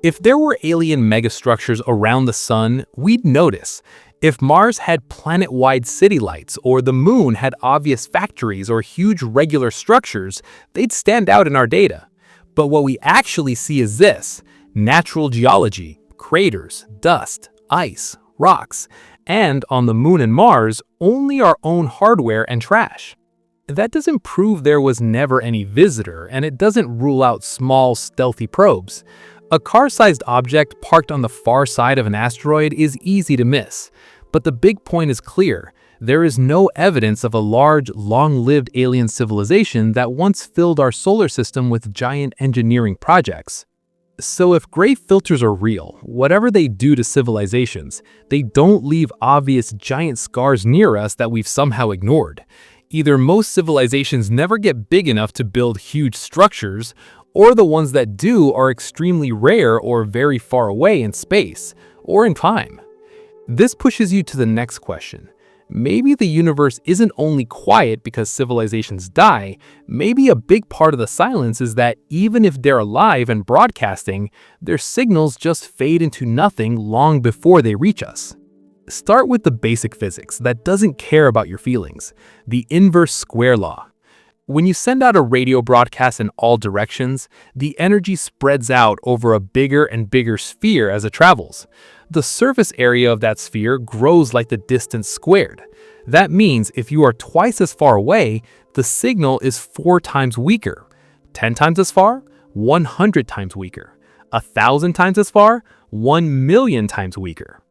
If there were alien megastructures around the sun, we'd notice. If Mars had planet-wide city lights, or the moon had obvious factories or huge regular structures, they'd stand out in our data. But what we actually see is this: natural geology, craters, dust, ice, rocks, and on the moon and Mars, only our own hardware and trash. That doesn't prove there was never any visitor, and it doesn't rule out small, stealthy probes. A car-sized object parked on the far side of an asteroid is easy to miss. But the big point is clear. There is no evidence of a large, long-lived alien civilization that once filled our solar system with giant engineering projects. So if gray filters are real, whatever they do to civilizations, they don't leave obvious giant scars near us that we've somehow ignored. Either most civilizations never get big enough to build huge structures, or the ones that do are extremely rare or very far away in space, or in time. This pushes you to the next question. Maybe the universe isn't only quiet because civilizations die. Maybe a big part of the silence is that even if they're alive and broadcasting, their signals just fade into nothing long before they reach us. Start with the basic physics that doesn't care about your feelings, the inverse square law. When you send out a radio broadcast in all directions, the energy spreads out over a bigger and bigger sphere as it travels. The surface area of that sphere grows like the distance squared. That means if you are twice as far away, the signal is 4 times weaker. 10 times as far? 100 times weaker. 1,000 times as far? 1,000,000 times weaker.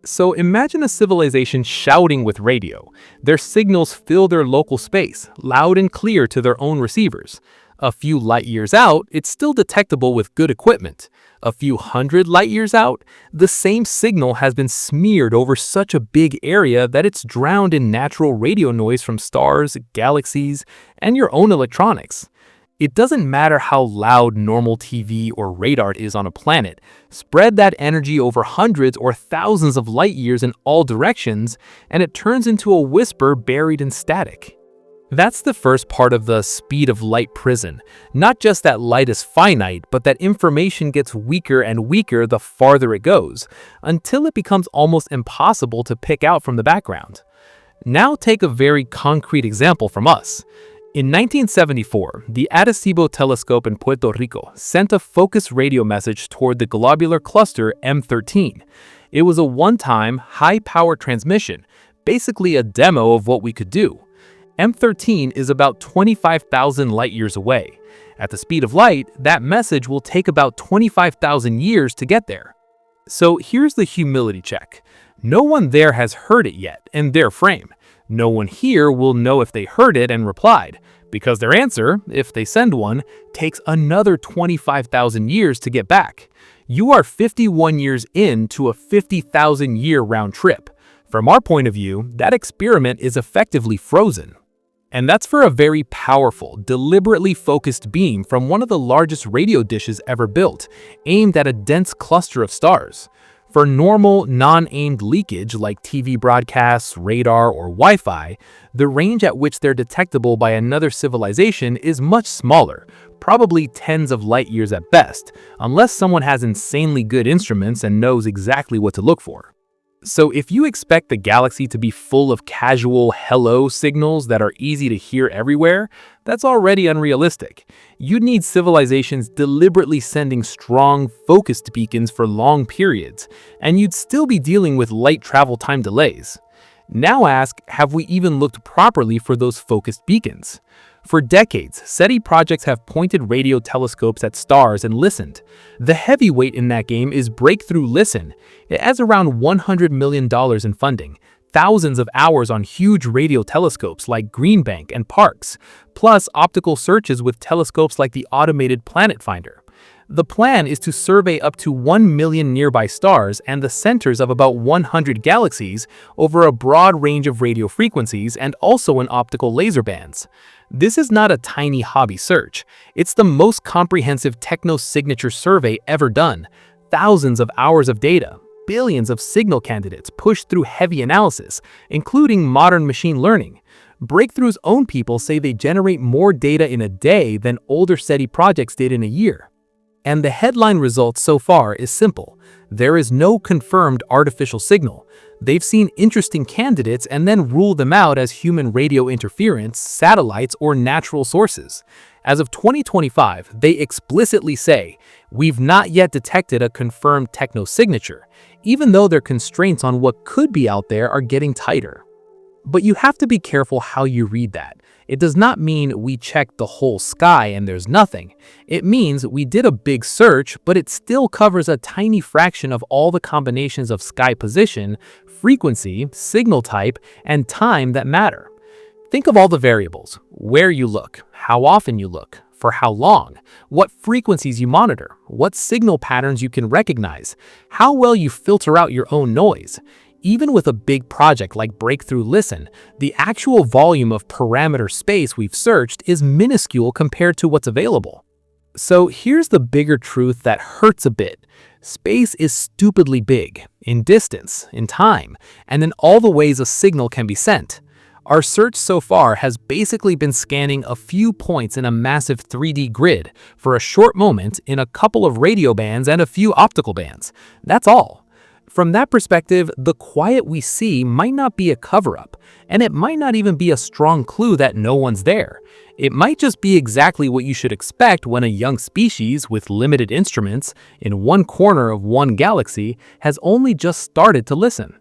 So imagine a civilization shouting with radio. Their signals fill their local space, loud and clear to their own receivers. A few light years out, it's still detectable with good equipment. A few hundred light years out, the same signal has been smeared over such a big area that it's drowned in natural radio noise from stars, galaxies, and your own electronics. It doesn't matter how loud normal TV or radar is on a planet. Spread that energy over hundreds or thousands of light years in all directions, and it turns into a whisper buried in static. That's the first part of the speed of light prison. Not just that light is finite, but that information gets weaker and weaker the farther it goes, until it becomes almost impossible to pick out from the background. Now take a very concrete example from us. In 1974, the Arecibo telescope in Puerto Rico sent a focused radio message toward the globular cluster M13. It was a one-time, high-power transmission, basically a demo of what we could do. M13 is about 25,000 light-years away. At the speed of light, that message will take about 25,000 years to get there. So here's the humility check. No one there has heard it yet in their frame. No one here will know if they heard it and replied, because their answer, if they send one, takes another 25,000 years to get back. You are 51 years into a 50,000-year round trip. From our point of view, that experiment is effectively frozen. And that's for a very powerful, deliberately focused beam from one of the largest radio dishes ever built, aimed at a dense cluster of stars. For normal, non-aimed leakage like TV broadcasts, radar, or Wi-Fi, the range at which they're detectable by another civilization is much smaller, probably tens of light years at best, unless someone has insanely good instruments and knows exactly what to look for. So if you expect the galaxy to be full of casual hello signals that are easy to hear everywhere, that's already unrealistic. You'd need civilizations deliberately sending strong, focused beacons for long periods, and you'd still be dealing with light travel time delays. Now ask, have we even looked properly for those focused beacons? For decades, SETI projects have pointed radio telescopes at stars and listened. The heavyweight in that game is Breakthrough Listen. It has around $100 million in funding, thousands of hours on huge radio telescopes like Green Bank and Parkes, plus optical searches with telescopes like the automated Planet Finder. The plan is to survey up to 1 million nearby stars and the centers of about 100 galaxies over a broad range of radio frequencies and also in optical laser bands. This is not a tiny hobby search. It's the most comprehensive technosignature survey ever done. Thousands of hours of data, billions of signal candidates pushed through heavy analysis, including modern machine learning. Breakthrough's own people say they generate more data in a day than older SETI projects did in a year. And the headline result so far is simple. There is no confirmed artificial signal. They've seen interesting candidates and then ruled them out as human radio interference, satellites, or natural sources. As of 2025, they explicitly say, "We've not yet detected a confirmed technosignature," even though their constraints on what could be out there are getting tighter. But you have to be careful how you read that. It does not mean we checked the whole sky and there's nothing. It means we did a big search, but it still covers a tiny fraction of all the combinations of sky position, frequency, signal type, and time that matter. Think of all the variables: where you look, how often you look, for how long, what frequencies you monitor, what signal patterns you can recognize, how well you filter out your own noise. Even with a big project like Breakthrough Listen, the actual volume of parameter space we've searched is minuscule compared to what's available. So here's the bigger truth that hurts a bit. Space is stupidly big, in distance, in time, and in all the ways a signal can be sent. Our search so far has basically been scanning a few points in a massive 3D grid for a short moment in a couple of radio bands and a few optical bands. That's all. From that perspective, the quiet we see might not be a cover-up, and it might not even be a strong clue that no one's there. It might just be exactly what you should expect when a young species with limited instruments in one corner of one galaxy has only just started to listen.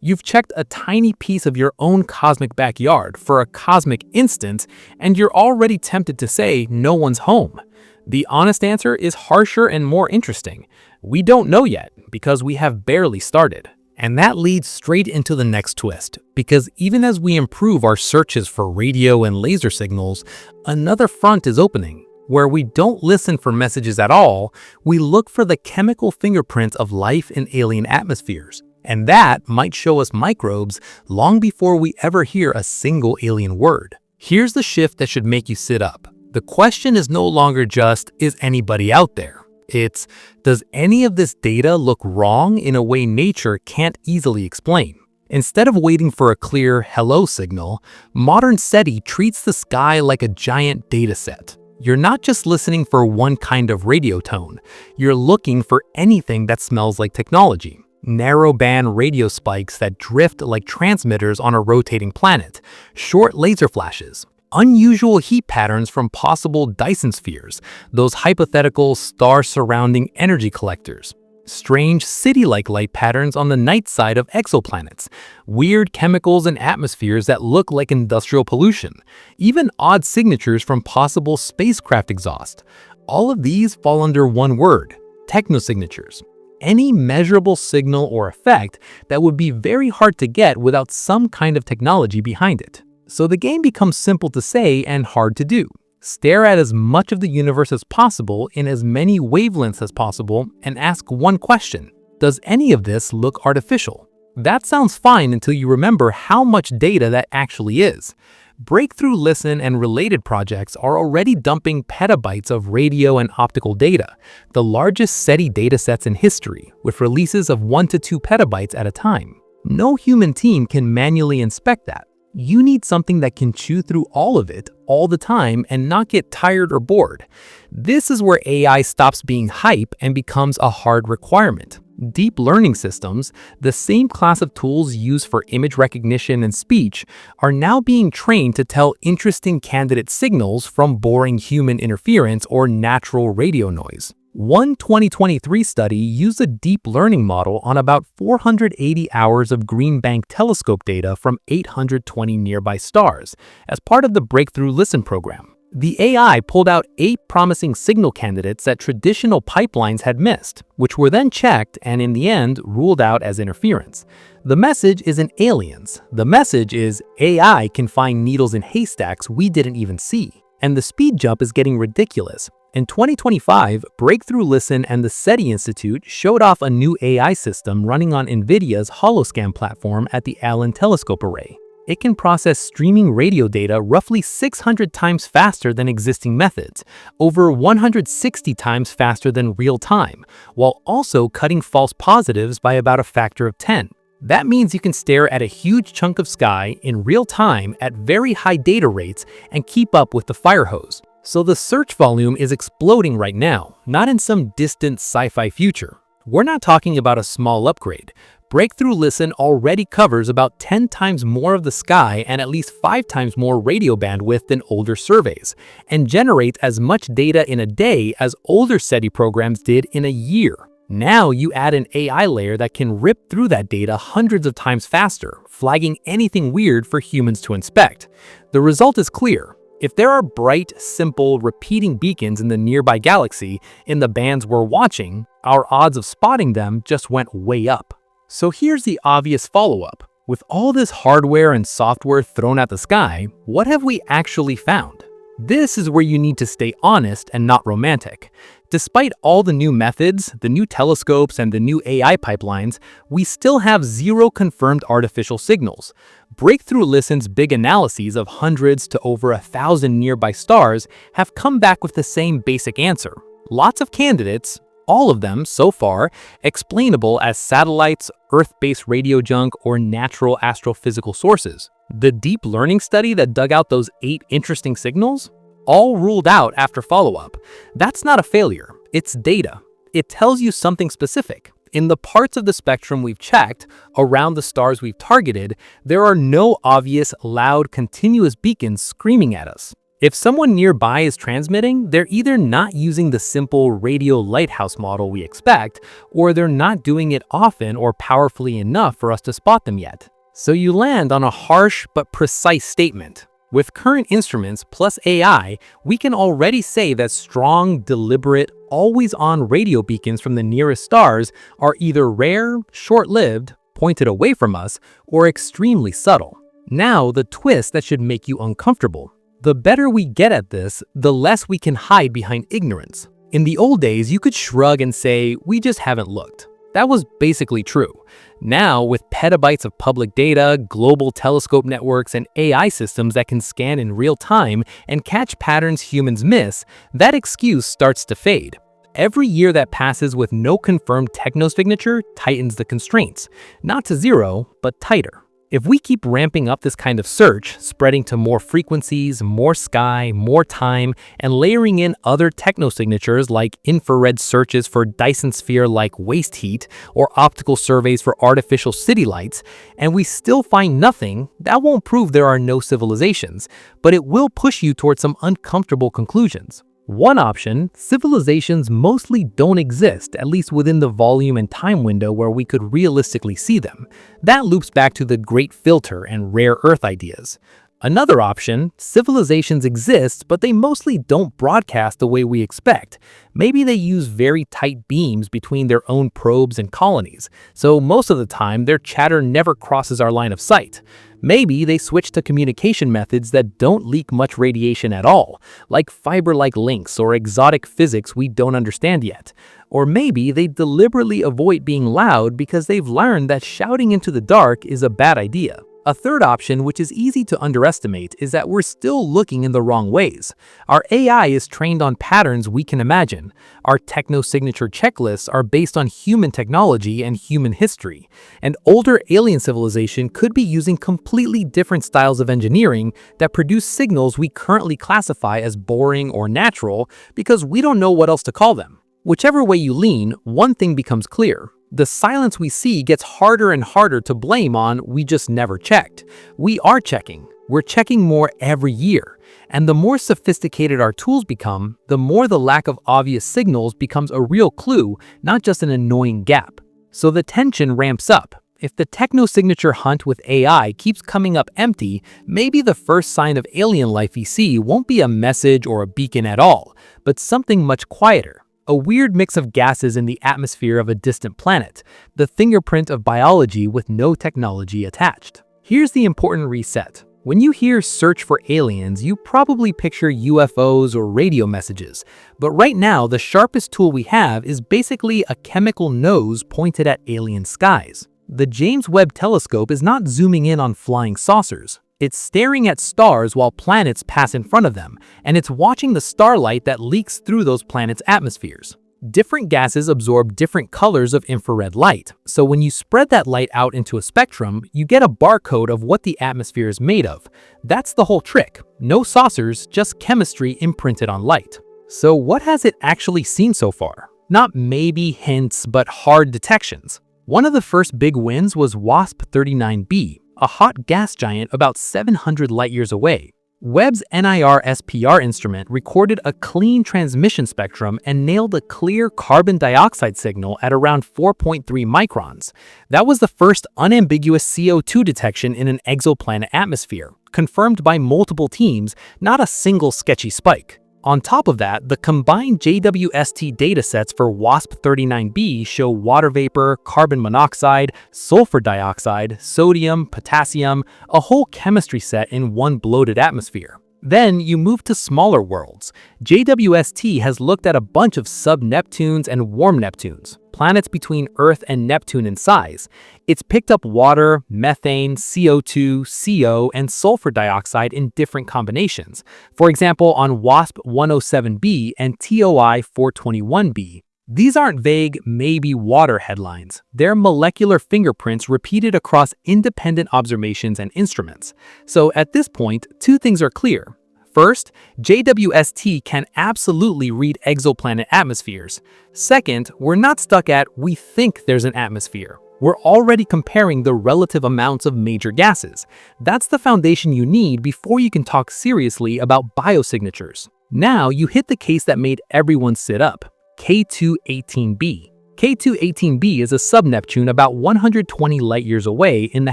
You've checked a tiny piece of your own cosmic backyard for a cosmic instant, and you're already tempted to say no one's home. The honest answer is harsher and more interesting. We don't know yet because we have barely started. And that leads straight into the next twist, because even as we improve our searches for radio and laser signals, another front is opening. Where we don't listen for messages at all, we look for the chemical fingerprints of life in alien atmospheres. And that might show us microbes long before we ever hear a single alien word. Here's the shift that should make you sit up. The question is no longer just, is anybody out there? It's, does any of this data look wrong in a way nature can't easily explain? Instead of waiting for a clear hello signal, modern SETI treats the sky like a giant data set. You're not just listening for one kind of radio tone. You're looking for anything that smells like technology. Narrow-band radio spikes that drift like transmitters on a rotating planet, short laser flashes, unusual heat patterns from possible Dyson spheres, those hypothetical star-surrounding energy collectors, strange city-like light patterns on the night side of exoplanets, weird chemicals and atmospheres that look like industrial pollution, even odd signatures from possible spacecraft exhaust. All of these fall under one word: technosignatures. Any measurable signal or effect that would be very hard to get without some kind of technology behind it. So the game becomes simple to say and hard to do. Stare at as much of the universe as possible in as many wavelengths as possible and ask one question: does any of this look artificial? That sounds fine until you remember how much data that actually is. Breakthrough Listen and related projects are already dumping petabytes of radio and optical data, the largest SETI datasets in history, with releases of 1 to 2 petabytes at a time. No human team can manually inspect that. You need something that can chew through all of it all the time and not get tired or bored. This is where AI stops being hype and becomes a hard requirement. Deep learning systems, the same class of tools used for image recognition and speech, are now being trained to tell interesting candidate signals from boring human interference or natural radio noise. One 2023 study used a deep learning model on about 480 hours of Green Bank telescope data from 820 nearby stars as part of the Breakthrough Listen program. The AI pulled out 8 promising signal candidates that traditional pipelines had missed, which were then checked and in the end ruled out as interference. The message isn't aliens. The message is AI can find needles in haystacks we didn't even see. And the speed jump is getting ridiculous. In 2025, Breakthrough Listen and the SETI Institute showed off a new AI system running on NVIDIA's Holoscan platform at the Allen Telescope Array. It can process streaming radio data roughly 600 times faster than existing methods, over 160 times faster than real time, while also cutting false positives by about a factor of 10. That means you can stare at a huge chunk of sky in real time at very high data rates and keep up with the fire hose. So the search volume is exploding right now, not in some distant sci-fi future. We're not talking about a small upgrade. Breakthrough Listen already covers about 10 times more of the sky and at least 5 times more radio bandwidth than older surveys, and generates as much data in a day as older SETI programs did in a year. Now you add an AI layer that can rip through that data hundreds of times faster, flagging anything weird for humans to inspect. The result is clear. If there are bright, simple, repeating beacons in the nearby galaxy in the bands we're watching, our odds of spotting them just went way up. So here's the obvious follow-up. With all this hardware and software thrown at the sky, what have we actually found? This is where you need to stay honest and not romantic. Despite all the new methods, the new telescopes, and the new AI pipelines, we still have 0 confirmed artificial signals. Breakthrough Listen's big analyses of hundreds to over 1,000 nearby stars have come back with the same basic answer. Lots of candidates, all of them, so far, explainable as satellites, Earth-based radio junk, or natural astrophysical sources. The deep learning study that dug out those 8 interesting signals? All ruled out after follow-up. That's not a failure, it's data. It tells you something specific. In the parts of the spectrum we've checked, around the stars we've targeted, there are no obvious, loud, continuous beacons screaming at us. If someone nearby is transmitting, they're either not using the simple radio lighthouse model we expect, or they're not doing it often or powerfully enough for us to spot them yet. So you land on a harsh but precise statement. With current instruments plus AI, we can already say that strong, deliberate, always-on radio beacons from the nearest stars are either rare, short-lived, pointed away from us, or extremely subtle. Now, the twist that should make you uncomfortable. The better we get at this, the less we can hide behind ignorance. In the old days, you could shrug and say, "We just haven't looked." That was basically true. Now, with petabytes of public data, global telescope networks, and AI systems that can scan in real time and catch patterns humans miss, that excuse starts to fade. Every year that passes with no confirmed technosignature tightens the constraints. Not to 0, but tighter. If we keep ramping up this kind of search, spreading to more frequencies, more sky, more time, and layering in other technosignatures like infrared searches for Dyson sphere-like waste heat or optical surveys for artificial city lights, and we still find nothing, that won't prove there are no civilizations, but it will push you towards some uncomfortable conclusions. One option, civilizations mostly don't exist, at least within the volume and time window where we could realistically see them. That loops back to the Great Filter and rare Earth ideas. Another option, civilizations exist, but they mostly don't broadcast the way we expect. Maybe they use very tight beams between their own probes and colonies, so most of the time their chatter never crosses our line of sight. Maybe they switch to communication methods that don't leak much radiation at all, like fiber-like links or exotic physics we don't understand yet. Or maybe they deliberately avoid being loud because they've learned that shouting into the dark is a bad idea. A third option, which is easy to underestimate, is that we're still looking in the wrong ways. Our AI is trained on patterns we can imagine. Our technosignature checklists are based on human technology and human history. An older alien civilization could be using completely different styles of engineering that produce signals we currently classify as boring or natural because we don't know what else to call them. Whichever way you lean, one thing becomes clear. The silence we see gets harder and harder to blame on we just never checked. We are checking. We're checking more every year. And the more sophisticated our tools become, the more the lack of obvious signals becomes a real clue, not just an annoying gap. So the tension ramps up. If the technosignature hunt with AI keeps coming up empty, maybe the first sign of alien life we see won't be a message or a beacon at all, but something much quieter. A weird mix of gases in the atmosphere of a distant planet, the fingerprint of biology with no technology attached. Here's the important reset. When you hear search for aliens, you probably picture UFOs or radio messages. But right now, the sharpest tool we have is basically a chemical nose pointed at alien skies. The James Webb Telescope is not zooming in on flying saucers. It's staring at stars while planets pass in front of them, and it's watching the starlight that leaks through those planets' atmospheres. Different gases absorb different colors of infrared light, so when you spread that light out into a spectrum, you get a barcode of what the atmosphere is made of. That's the whole trick. No saucers, just chemistry imprinted on light. So what has it actually seen so far? Not maybe hints, but hard detections. One of the first big wins was WSP-39b, a hot gas giant about 700 light-years away. Webb's NIR-SPR instrument recorded a clean transmission spectrum and nailed a clear carbon dioxide signal at around 4.3 microns. That was the first unambiguous CO2 detection in an exoplanet atmosphere, confirmed by multiple teams, not a single sketchy spike. On top of that, the combined JWST datasets for WSP-39b show water vapor, carbon monoxide, sulfur dioxide, sodium, potassium, a whole chemistry set in one bloated atmosphere. Then you move to smaller worlds. JWST has looked at a bunch of sub-Neptunes and warm Neptunes, planets between Earth and Neptune in size. It's picked up water, methane, CO2, CO, and sulfur dioxide in different combinations. For example, on WSP-107b and TOI-421b. These aren't vague, maybe water headlines. They're molecular fingerprints repeated across independent observations and instruments. So at this point, two things are clear. First, JWST can absolutely read exoplanet atmospheres. Second, we're not stuck at "we think there's an atmosphere." We're already comparing the relative amounts of major gases. That's the foundation you need before you can talk seriously about biosignatures. Now you hit the case that made everyone sit up. K2-18b. K2-18b is a sub-Neptune about 120 light-years away in the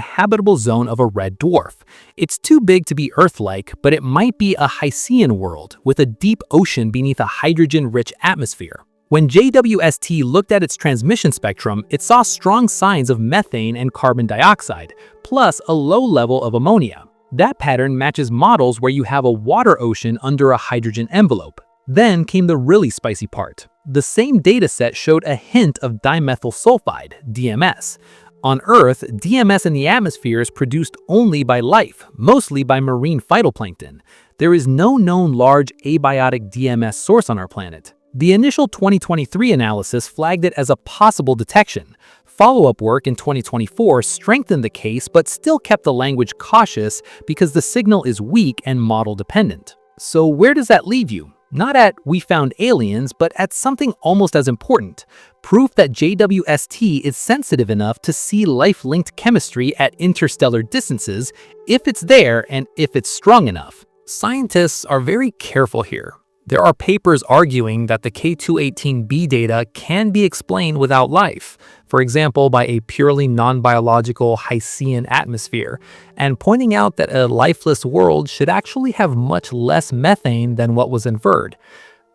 habitable zone of a red dwarf. It's too big to be Earth-like, but it might be a Hycean world with a deep ocean beneath a hydrogen-rich atmosphere. When JWST looked at its transmission spectrum, it saw strong signs of methane and carbon dioxide, plus a low level of ammonia. That pattern matches models where you have a water ocean under a hydrogen envelope. Then came the really spicy part. The same dataset showed a hint of dimethyl sulfide, DMS. On Earth, DMS in the atmosphere is produced only by life, mostly by marine phytoplankton. There is no known large abiotic DMS source on our planet. The initial 2023 analysis flagged it as a possible detection. Follow-up work in 2024 strengthened the case but still kept the language cautious because the signal is weak and model-dependent. So where does that leave you? Not at "we found aliens," but at something almost as important. Proof that JWST is sensitive enough to see life-linked chemistry at interstellar distances, if it's there and if it's strong enough. Scientists are very careful here. There are papers arguing that the K2-18b data can be explained without life, for example by a purely non-biological Hycean atmosphere, and pointing out that a lifeless world should actually have much less methane than what was inferred.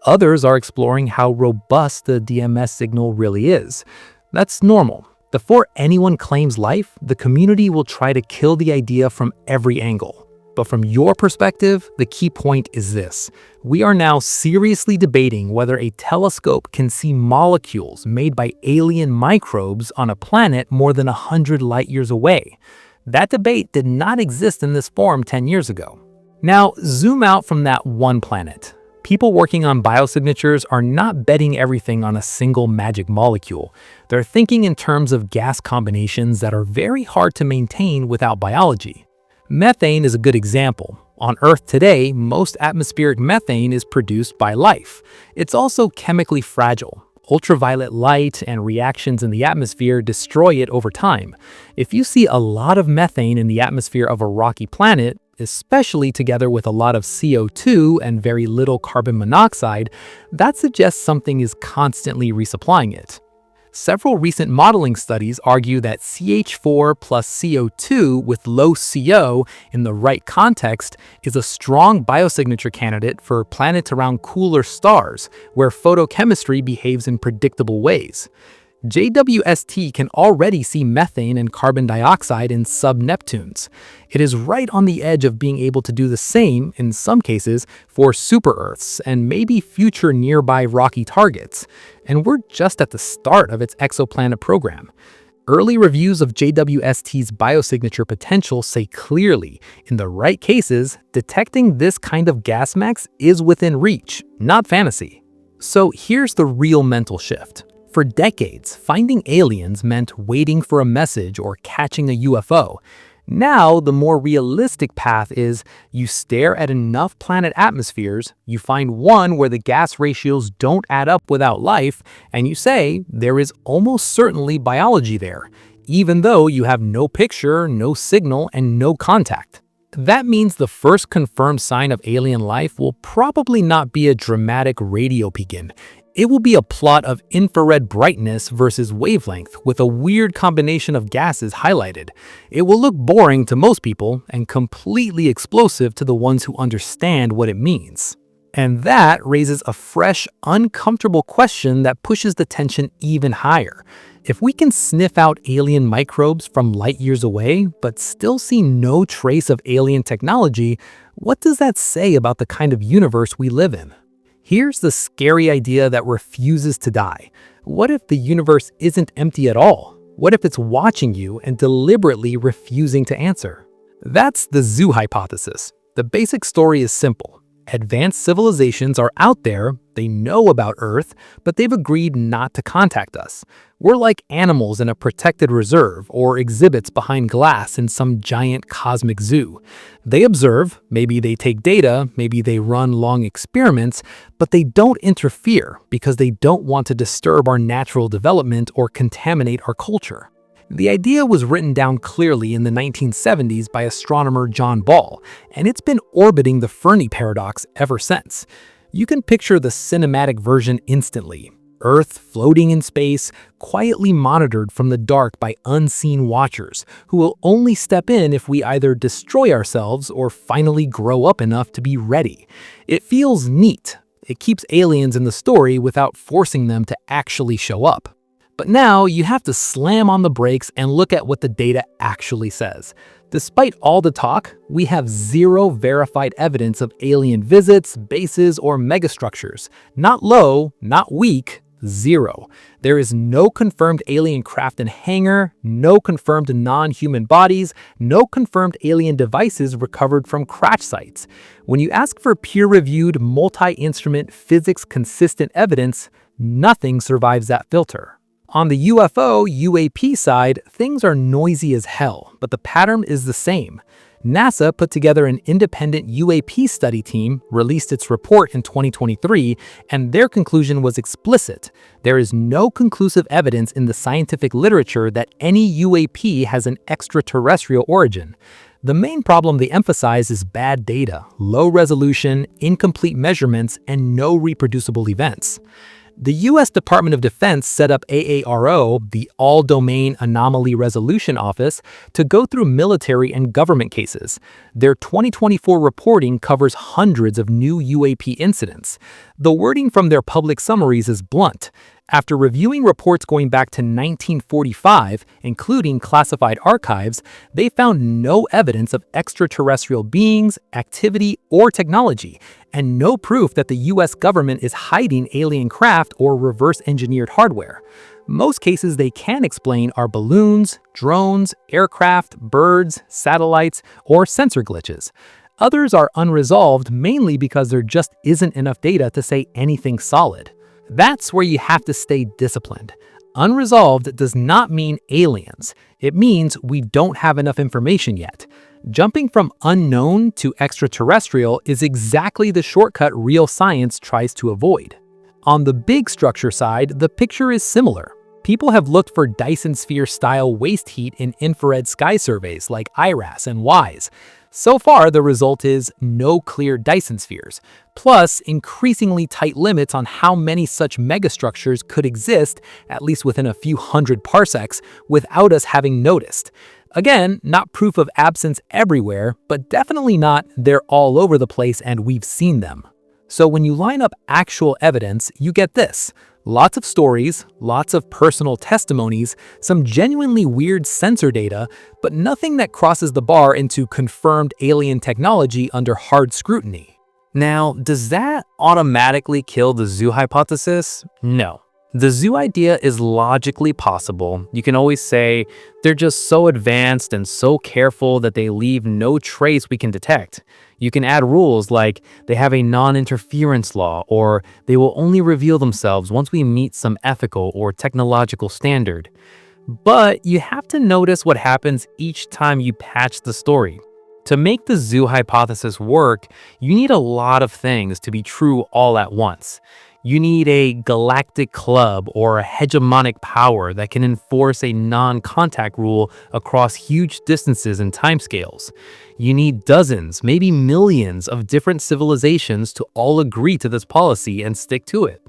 Others are exploring how robust the DMS signal really is. That's normal. Before anyone claims life, the community will try to kill the idea from every angle. But from your perspective, the key point is this. We are now seriously debating whether a telescope can see molecules made by alien microbes on a planet more than 100 light-years away. That debate did not exist in this form 10 years ago. Now, zoom out from that one planet. People working on biosignatures are not betting everything on a single magic molecule. They're thinking in terms of gas combinations that are very hard to maintain without biology. Methane is a good example. On Earth today, most atmospheric methane is produced by life. It's also chemically fragile. Ultraviolet light and reactions in the atmosphere destroy it over time. If you see a lot of methane in the atmosphere of a rocky planet, especially together with a lot of CO2 and very little carbon monoxide, that suggests something is constantly resupplying it. Several recent modeling studies argue that CH4 plus CO2 with low CO in the right context is a strong biosignature candidate for planets around cooler stars, where photochemistry behaves in predictable ways. JWST can already see methane and carbon dioxide in sub-Neptunes. It is right on the edge of being able to do the same, in some cases, for super-Earths and maybe future nearby rocky targets. And we're just at the start of its exoplanet program. Early reviews of JWST's biosignature potential say clearly, in the right cases, detecting this kind of gas max is within reach, not fantasy. So here's the real mental shift. For decades, finding aliens meant waiting for a message or catching a UFO. Now, the more realistic path is you stare at enough planet atmospheres, you find one where the gas ratios don't add up without life, and you say there is almost certainly biology there, even though you have no picture, no signal, and no contact. That means the first confirmed sign of alien life will probably not be a dramatic radio beacon. It will be a plot of infrared brightness versus wavelength with a weird combination of gases highlighted. It will look boring to most people and completely explosive to the ones who understand what it means. And that raises a fresh, uncomfortable question that pushes the tension even higher. If we can sniff out alien microbes from light years away, but still see no trace of alien technology, what does that say about the kind of universe we live in? Here's the scary idea that refuses to die. What if the universe isn't empty at all? What if it's watching you and deliberately refusing to answer? That's the zoo hypothesis. The basic story is simple. Advanced civilizations are out there, they know about Earth, but they've agreed not to contact us. We're like animals in a protected reserve or exhibits behind glass in some giant cosmic zoo. They observe, maybe they take data, maybe they run long experiments, but they don't interfere because they don't want to disturb our natural development or contaminate our culture. The idea was written down clearly in the 1970s by astronomer John Ball, and it's been orbiting the Fermi paradox ever since. You can picture the cinematic version instantly. Earth floating in space, quietly monitored from the dark by unseen watchers, who will only step in if we either destroy ourselves or finally grow up enough to be ready. It feels neat. It keeps aliens in the story without forcing them to actually show up. But now you have to slam on the brakes and look at what the data actually says. Despite all the talk, we have zero verified evidence of alien visits, bases, or megastructures. Not low, not weak, zero. There is no confirmed alien craft and hangar, no confirmed non-human bodies, no confirmed alien devices recovered from crash sites. When you ask for peer-reviewed, multi-instrument, physics-consistent evidence, nothing survives that filter. On the UFO/UAP side, things are noisy as hell, but the pattern is the same. NASA put together an independent UAP study team, released its report in 2023, and their conclusion was explicit. There is no conclusive evidence in the scientific literature that any UAP has an extraterrestrial origin. The main problem they emphasize is bad data, low resolution, incomplete measurements, and no reproducible events. The U.S. Department of Defense set up AARO, the All-Domain Anomaly Resolution Office, to go through military and government cases. Their 2024 reporting covers hundreds of new UAP incidents. The wording from their public summaries is blunt. After reviewing reports going back to 1945, including classified archives, they found no evidence of extraterrestrial beings, activity, or technology, and no proof that the US government is hiding alien craft or reverse-engineered hardware. Most cases they can explain are balloons, drones, aircraft, birds, satellites, or sensor glitches. Others are unresolved mainly because there just isn't enough data to say anything solid. That's where you have to stay disciplined. Unresolved does not mean aliens. It means we don't have enough information yet. Jumping from unknown to extraterrestrial is exactly the shortcut real science tries to avoid. On the big structure side, the picture is similar. People have looked for Dyson sphere-style waste heat in infrared sky surveys like IRAS and WISE. So far, the result is no clear Dyson spheres, plus increasingly tight limits on how many such megastructures could exist, at least within a few hundred parsecs, without us having noticed. Again, not proof of absence everywhere, but definitely not they're all over the place and we've seen them. So when you line up actual evidence, you get this. Lots of stories, lots of personal testimonies, some genuinely weird sensor data, but nothing that crosses the bar into confirmed alien technology under hard scrutiny. Now, does that automatically kill the zoo hypothesis? No. The zoo idea is logically possible. You can always say they're just so advanced and so careful that they leave no trace we can detect. You can add rules like they have a non-interference law, or they will only reveal themselves once we meet some ethical or technological standard. But you have to notice what happens each time you patch the story. To make the zoo hypothesis work, you need a lot of things to be true all at once. You need a galactic club or a hegemonic power that can enforce a non-contact rule across huge distances and timescales. You need dozens, maybe millions of different civilizations to all agree to this policy and stick to it.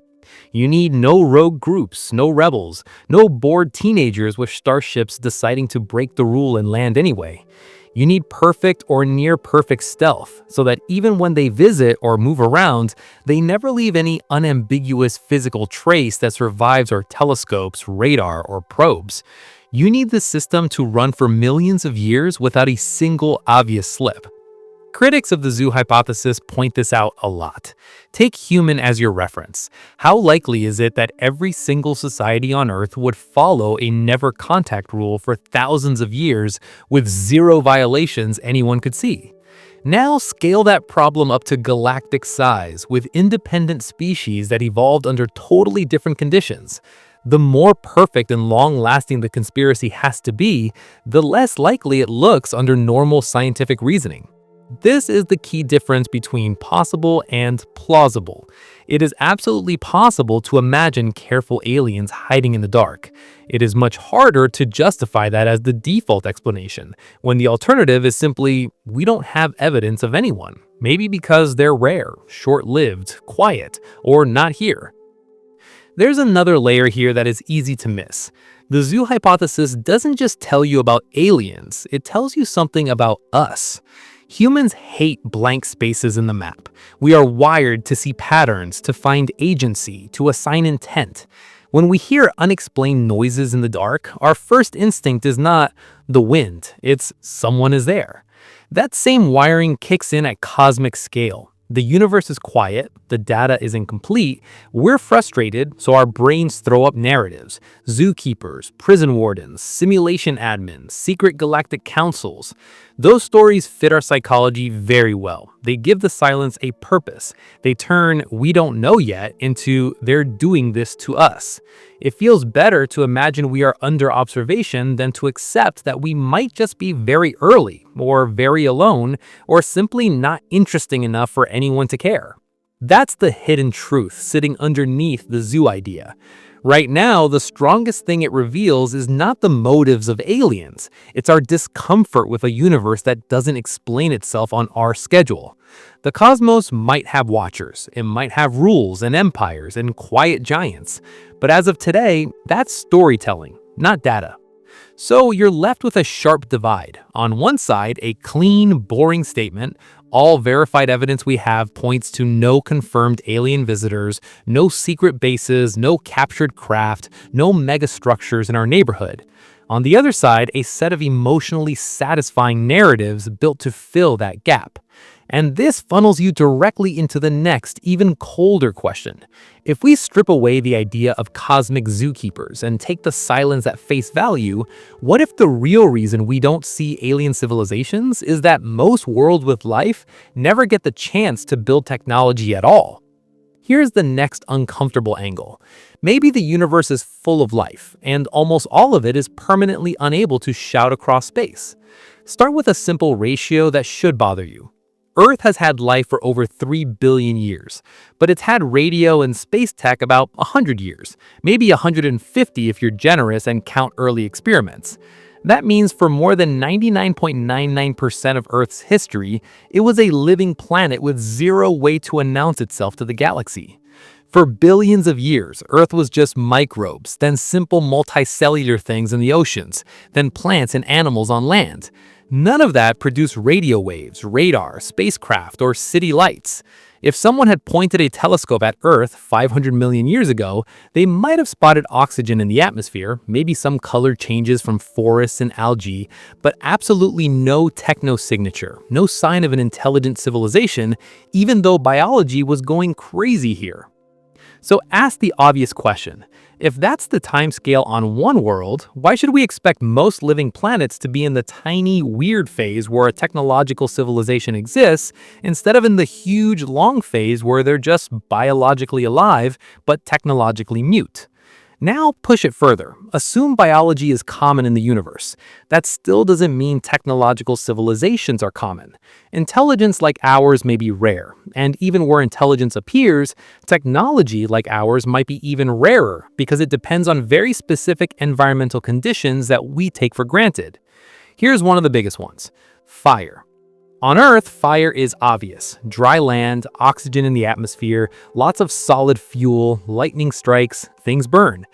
You need no rogue groups, no rebels, no bored teenagers with starships deciding to break the rule and land anyway. You need perfect or near-perfect stealth so that even when they visit or move around, they never leave any unambiguous physical trace that survives our telescopes, radar, or probes. You need the system to run for millions of years without a single obvious slip. Critics of the zoo hypothesis point this out a lot. Take human as your reference. How likely is it that every single society on Earth would follow a never contact rule for thousands of years with zero violations anyone could see? Now scale that problem up to galactic size with independent species that evolved under totally different conditions. The more perfect and long-lasting the conspiracy has to be, the less likely it looks under normal scientific reasoning. This is the key difference between possible and plausible. It is absolutely possible to imagine careful aliens hiding in the dark. It is much harder to justify that as the default explanation, when the alternative is simply, we don't have evidence of anyone, maybe because they're rare, short-lived, quiet, or not here. There's another layer here that is easy to miss. The zoo hypothesis doesn't just tell you about aliens, it tells you something about us. Humans hate blank spaces in the map. We are wired to see patterns, to find agency, to assign intent. When we hear unexplained noises in the dark, our first instinct is not the wind, it's someone is there. That same wiring kicks in at cosmic scale. The universe is quiet, the data is incomplete, we're frustrated, so our brains throw up narratives. Zookeepers, prison wardens, simulation admins, secret galactic councils. Those stories fit our psychology very well. They give the silence a purpose. They turn "we don't know yet" into "they're doing this to us." It feels better to imagine we are under observation than to accept that we might just be very early, or very alone, or simply not interesting enough for anyone to care. That's the hidden truth sitting underneath the zoo idea. Right now, the strongest thing it reveals is not the motives of aliens. It's our discomfort with a universe that doesn't explain itself on our schedule. The cosmos might have watchers, it might have rules and empires and quiet giants. But as of today, that's storytelling, not data. So you're left with a sharp divide. On one side, a clean, boring statement. All verified evidence we have points to no confirmed alien visitors, no secret bases, no captured craft, no megastructures in our neighborhood. On the other side, a set of emotionally satisfying narratives built to fill that gap. And this funnels you directly into the next, even colder question. If we strip away the idea of cosmic zookeepers and take the silence at face value, what if the real reason we don't see alien civilizations is that most worlds with life never get the chance to build technology at all? Here's the next uncomfortable angle. Maybe the universe is full of life, and almost all of it is permanently unable to shout across space. Start with a simple ratio that should bother you. Earth has had life for over 3 billion years, but it's had radio and space tech about 100 years, maybe 150 if you're generous and count early experiments. That means for more than 99.99% of Earth's history, it was a living planet with zero way to announce itself to the galaxy. For billions of years, Earth was just microbes, then simple multicellular things in the oceans, then plants and animals on land. None of that produced radio waves, radar, spacecraft, or city lights. If someone had pointed a telescope at Earth 500 million years ago, they might have spotted oxygen in the atmosphere, maybe some color changes from forests and algae, but absolutely no technosignature, no sign of an intelligent civilization, even though biology was going crazy here. So ask the obvious question. If that's the timescale on one world, why should we expect most living planets to be in the tiny, weird phase where a technological civilization exists, instead of in the huge, long phase where they're just biologically alive, but technologically mute? Now push it further. Assume biology is common in the universe. That still doesn't mean technological civilizations are common. Intelligence like ours may be rare, and even where intelligence appears, technology like ours might be even rarer because it depends on very specific environmental conditions that we take for granted. Here's one of the biggest ones: fire. On Earth, fire is obvious. Dry land, oxygen in the atmosphere, lots of solid fuel, lightning strikes, things burn.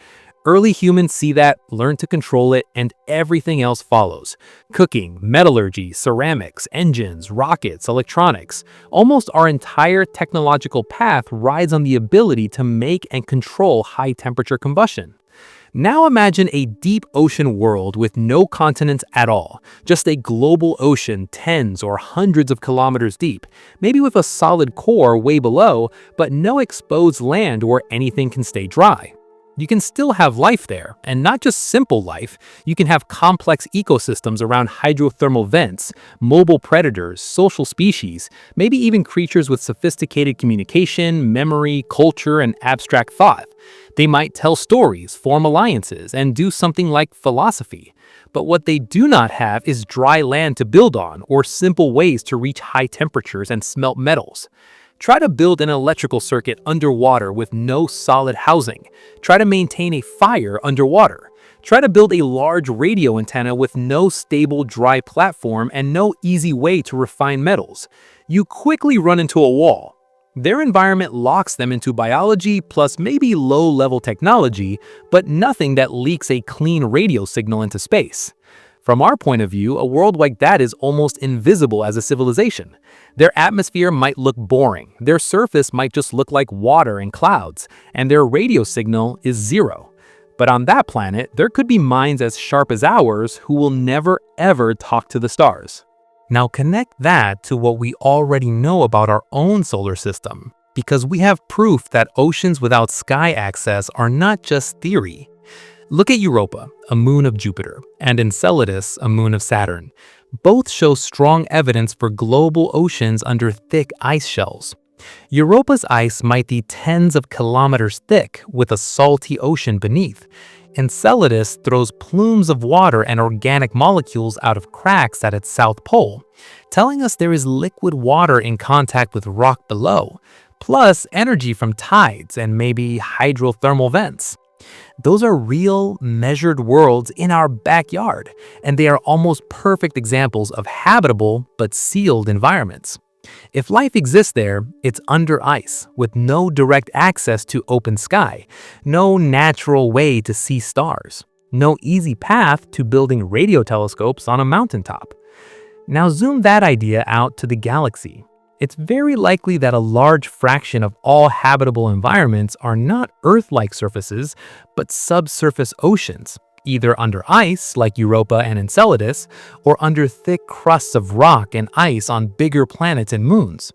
Early humans see that, learn to control it, and everything else follows. Cooking, metallurgy, ceramics, engines, rockets, electronics. Almost our entire technological path rides on the ability to make and control high-temperature combustion. Now imagine a deep ocean world with no continents at all, just a global ocean tens or hundreds of kilometers deep, maybe with a solid core way below, but no exposed land where anything can stay dry. You can still have life there, and not just simple life. You can have complex ecosystems around hydrothermal vents, mobile predators, social species, maybe even creatures with sophisticated communication, memory, culture, and abstract thought. They might tell stories, form alliances, and do something like philosophy. But what they do not have is dry land to build on or simple ways to reach high temperatures and smelt metals. Try to build an electrical circuit underwater with no solid housing. Try to maintain a fire underwater. Try to build a large radio antenna with no stable dry platform and no easy way to refine metals. You quickly run into a wall. Their environment locks them into biology plus maybe low-level technology, but nothing that leaks a clean radio signal into space. From our point of view, a world like that is almost invisible as a civilization. Their atmosphere might look boring, their surface might just look like water and clouds, and their radio signal is zero. But on that planet, there could be minds as sharp as ours who will never ever talk to the stars. Now connect that to what we already know about our own solar system, because we have proof that oceans without sky access are not just theory. Look at Europa, a moon of Jupiter, and Enceladus, a moon of Saturn. Both show strong evidence for global oceans under thick ice shells. Europa's ice might be tens of kilometers thick with a salty ocean beneath. Enceladus throws plumes of water and organic molecules out of cracks at its south pole, telling us there is liquid water in contact with rock below, plus energy from tides and maybe hydrothermal vents. Those are real, measured worlds in our backyard, and they are almost perfect examples of habitable but sealed environments. If life exists there, it's under ice, with no direct access to open sky, no natural way to see stars, no easy path to building radio telescopes on a mountaintop. Now zoom that idea out to the galaxy. It's very likely that a large fraction of all habitable environments are not Earth-like surfaces, but subsurface oceans, either under ice like Europa and Enceladus, or under thick crusts of rock and ice on bigger planets and moons.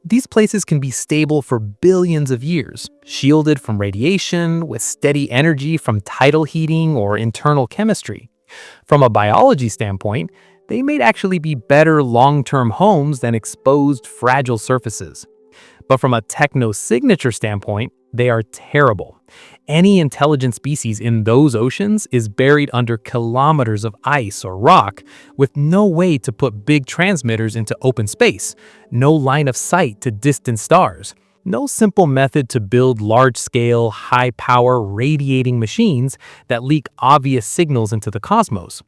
These places can be stable for billions of years, shielded from radiation, with steady energy from tidal heating or internal chemistry. From a biology standpoint, they may actually be better long-term homes than exposed, fragile surfaces. But from a technosignature standpoint, they are terrible. Any intelligent species in those oceans is buried under kilometers of ice or rock, with no way to put big transmitters into open space, no line of sight to distant stars, no simple method to build large-scale, high-power radiating machines that leak obvious signals into the cosmos.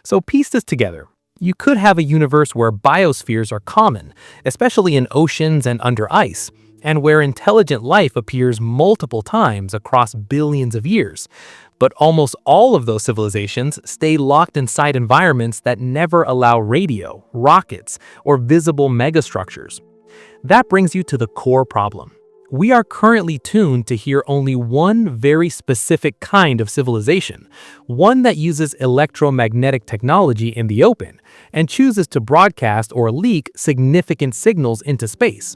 So piece this together. You could have a universe where biospheres are common, especially in oceans and under ice, and where intelligent life appears multiple times across billions of years. But almost all of those civilizations stay locked inside environments that never allow radio, rockets, or visible megastructures. That brings you to the core problem. We are currently tuned to hear only one very specific kind of civilization, one that uses electromagnetic technology in the open and chooses to broadcast or leak significant signals into space.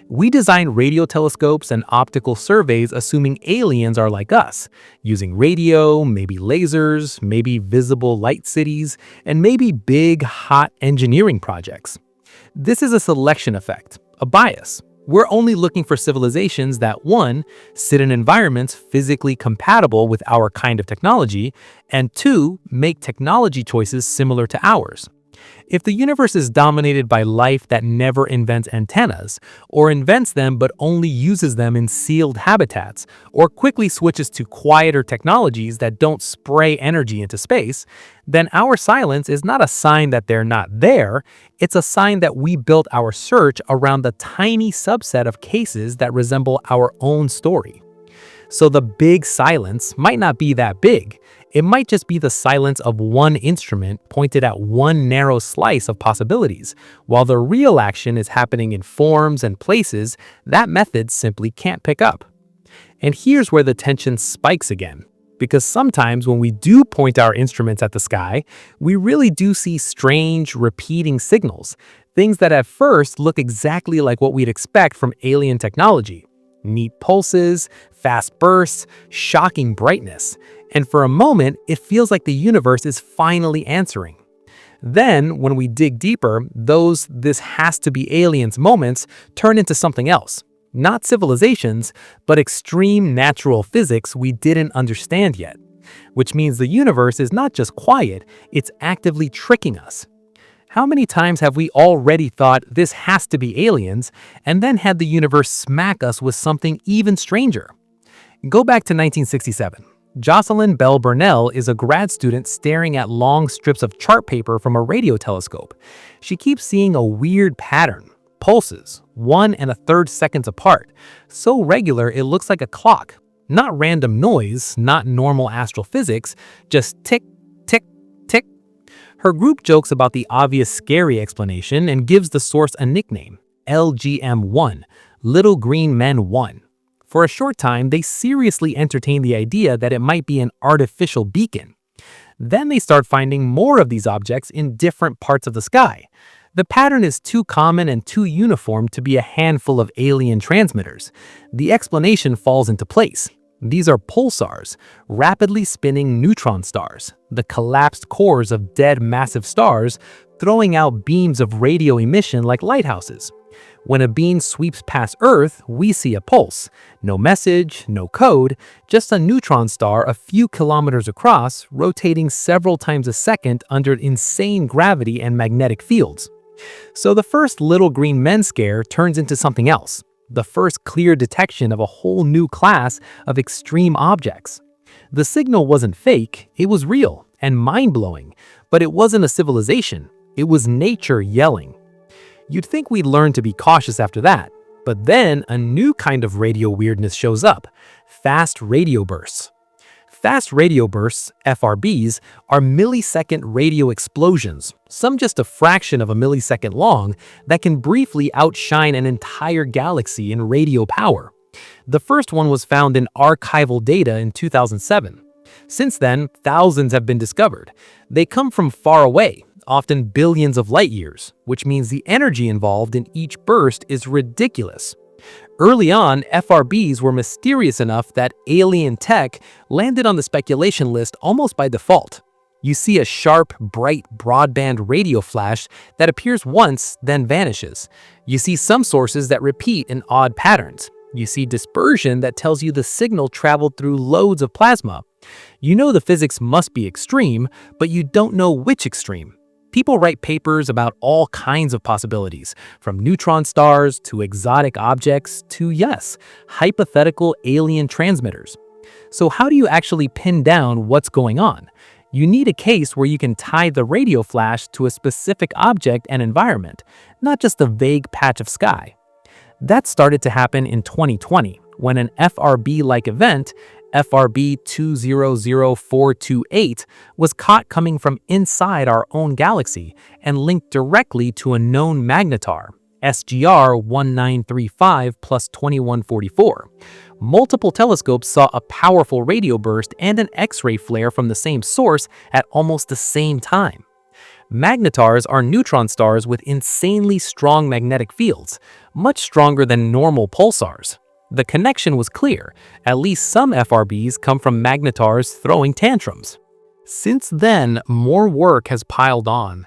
We design radio telescopes and optical surveys assuming aliens are like us, using radio, maybe lasers, maybe visible light cities, and maybe big, hot engineering projects. This is a selection effect, a bias. We're only looking for civilizations that, one, sit in environments physically compatible with our kind of technology, and two, make technology choices similar to ours. If the universe is dominated by life that never invents antennas, or invents them but only uses them in sealed habitats, or quickly switches to quieter technologies that don't spray energy into space, then our silence is not a sign that they're not there, it's a sign that we built our search around the tiny subset of cases that resemble our own story. So the big silence might not be that big. It might just be the silence of one instrument pointed at one narrow slice of possibilities, while the real action is happening in forms and places that method simply can't pick up. And here's where the tension spikes again. Because sometimes when we do point our instruments at the sky, we really do see strange, repeating signals, things that at first look exactly like what we'd expect from alien technology. Neat pulses, fast bursts, shocking brightness. And for a moment, it feels like the universe is finally answering. Then, when we dig deeper, those "this has to be aliens" moments turn into something else. Not civilizations, but extreme natural physics we didn't understand yet. Which means the universe is not just quiet, it's actively tricking us. How many times have we already thought this has to be aliens, and then had the universe smack us with something even stranger? Go back to 1967. Jocelyn Bell Burnell is a grad student staring at long strips of chart paper from a radio telescope. She keeps seeing a weird pattern. Pulses, 1 1/3 seconds apart. So regular it looks like a clock. Not random noise, not normal astrophysics, just tick, tick, tick. Her group jokes about the obvious scary explanation and gives the source a nickname, LGM1, Little Green Men 1. For a short time, they seriously entertain the idea that it might be an artificial beacon. Then they start finding more of these objects in different parts of the sky. The pattern is too common and too uniform to be a handful of alien transmitters. The explanation falls into place. These are pulsars, rapidly spinning neutron stars, the collapsed cores of dead massive stars, throwing out beams of radio emission like lighthouses. When a beam sweeps past Earth, we see a pulse. No message, no code, just a neutron star a few kilometers across, rotating several times a second under insane gravity and magnetic fields. So the first little green men scare turns into something else. The first clear detection of a whole new class of extreme objects. The signal wasn't fake, it was real and mind-blowing, but it wasn't a civilization, it was nature yelling. You'd think we'd learn to be cautious after that, but then a new kind of radio weirdness shows up, fast radio bursts. Fast radio bursts, FRBs, are millisecond radio explosions, some just a fraction of a millisecond long, that can briefly outshine an entire galaxy in radio power. The first one was found in archival data in 2007. Since then, thousands have been discovered. They come from far away, often billions of light years, which means the energy involved in each burst is ridiculous. Early on, FRBs were mysterious enough that alien tech landed on the speculation list almost by default. You see a sharp, bright, broadband radio flash that appears once, then vanishes. You see some sources that repeat in odd patterns. You see dispersion that tells you the signal traveled through loads of plasma. You know the physics must be extreme, but you don't know which extreme. People write papers about all kinds of possibilities, from neutron stars to exotic objects to, yes, hypothetical alien transmitters. So how do you actually pin down what's going on? You need a case where you can tie the radio flash to a specific object and environment, not just a vague patch of sky. That started to happen in 2020 when an FRB-like event, FRB 200428, was caught coming from inside our own galaxy and linked directly to a known magnetar, SGR 1935 plus 2144. Multiple telescopes saw a powerful radio burst and an X-ray flare from the same source at almost the same time. Magnetars are neutron stars with insanely strong magnetic fields, much stronger than normal pulsars. The connection was clear. At least some FRBs come from magnetars throwing tantrums. Since then, more work has piled on.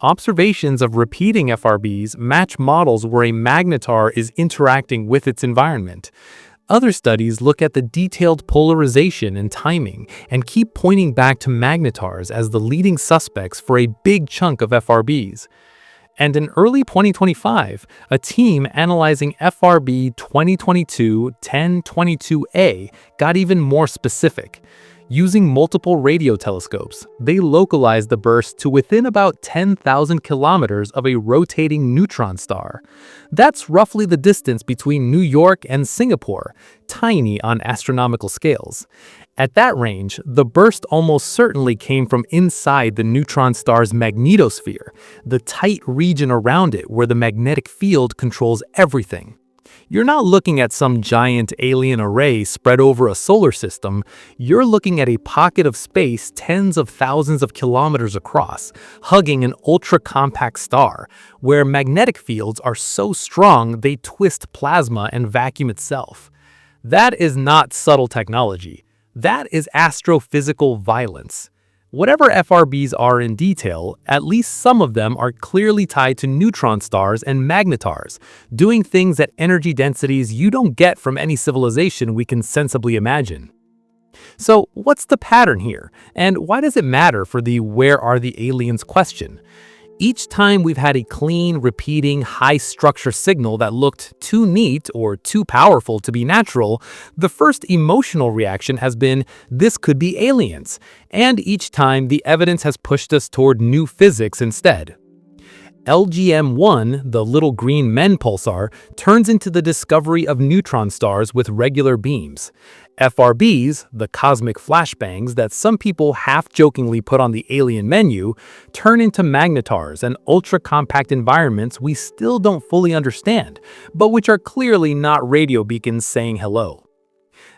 Observations of repeating FRBs match models where a magnetar is interacting with its environment. Other studies look at the detailed polarization and timing and keep pointing back to magnetars as the leading suspects for a big chunk of FRBs. And in early 2025, a team analyzing FRB 2022-1022A got even more specific. Using multiple radio telescopes, they localized the burst to within about 10,000 kilometers of a rotating neutron star. That's roughly the distance between New York and Singapore, tiny on astronomical scales. At that range, the burst almost certainly came from inside the neutron star's magnetosphere, the tight region around it where the magnetic field controls everything. You're not looking at some giant alien array spread over a solar system. You're looking at a pocket of space tens of thousands of kilometers across, hugging an ultra-compact star, where magnetic fields are so strong they twist plasma and vacuum itself. That is not subtle technology. That is astrophysical violence. Whatever FRBs are in detail, at least some of them are clearly tied to neutron stars and magnetars, doing things at energy densities you don't get from any civilization we can sensibly imagine. So, what's the pattern here, and why does it matter for the "where are the aliens" question? Each time we've had a clean, repeating, high-structure signal that looked too neat or too powerful to be natural, the first emotional reaction has been, "This could be aliens." And each time, the evidence has pushed us toward new physics instead. LGM-1, the little green men pulsar, turns into the discovery of neutron stars with regular beams. FRBs, the cosmic flashbangs that some people half-jokingly put on the alien menu, turn into magnetars and ultra-compact environments we still don't fully understand, but which are clearly not radio beacons saying hello.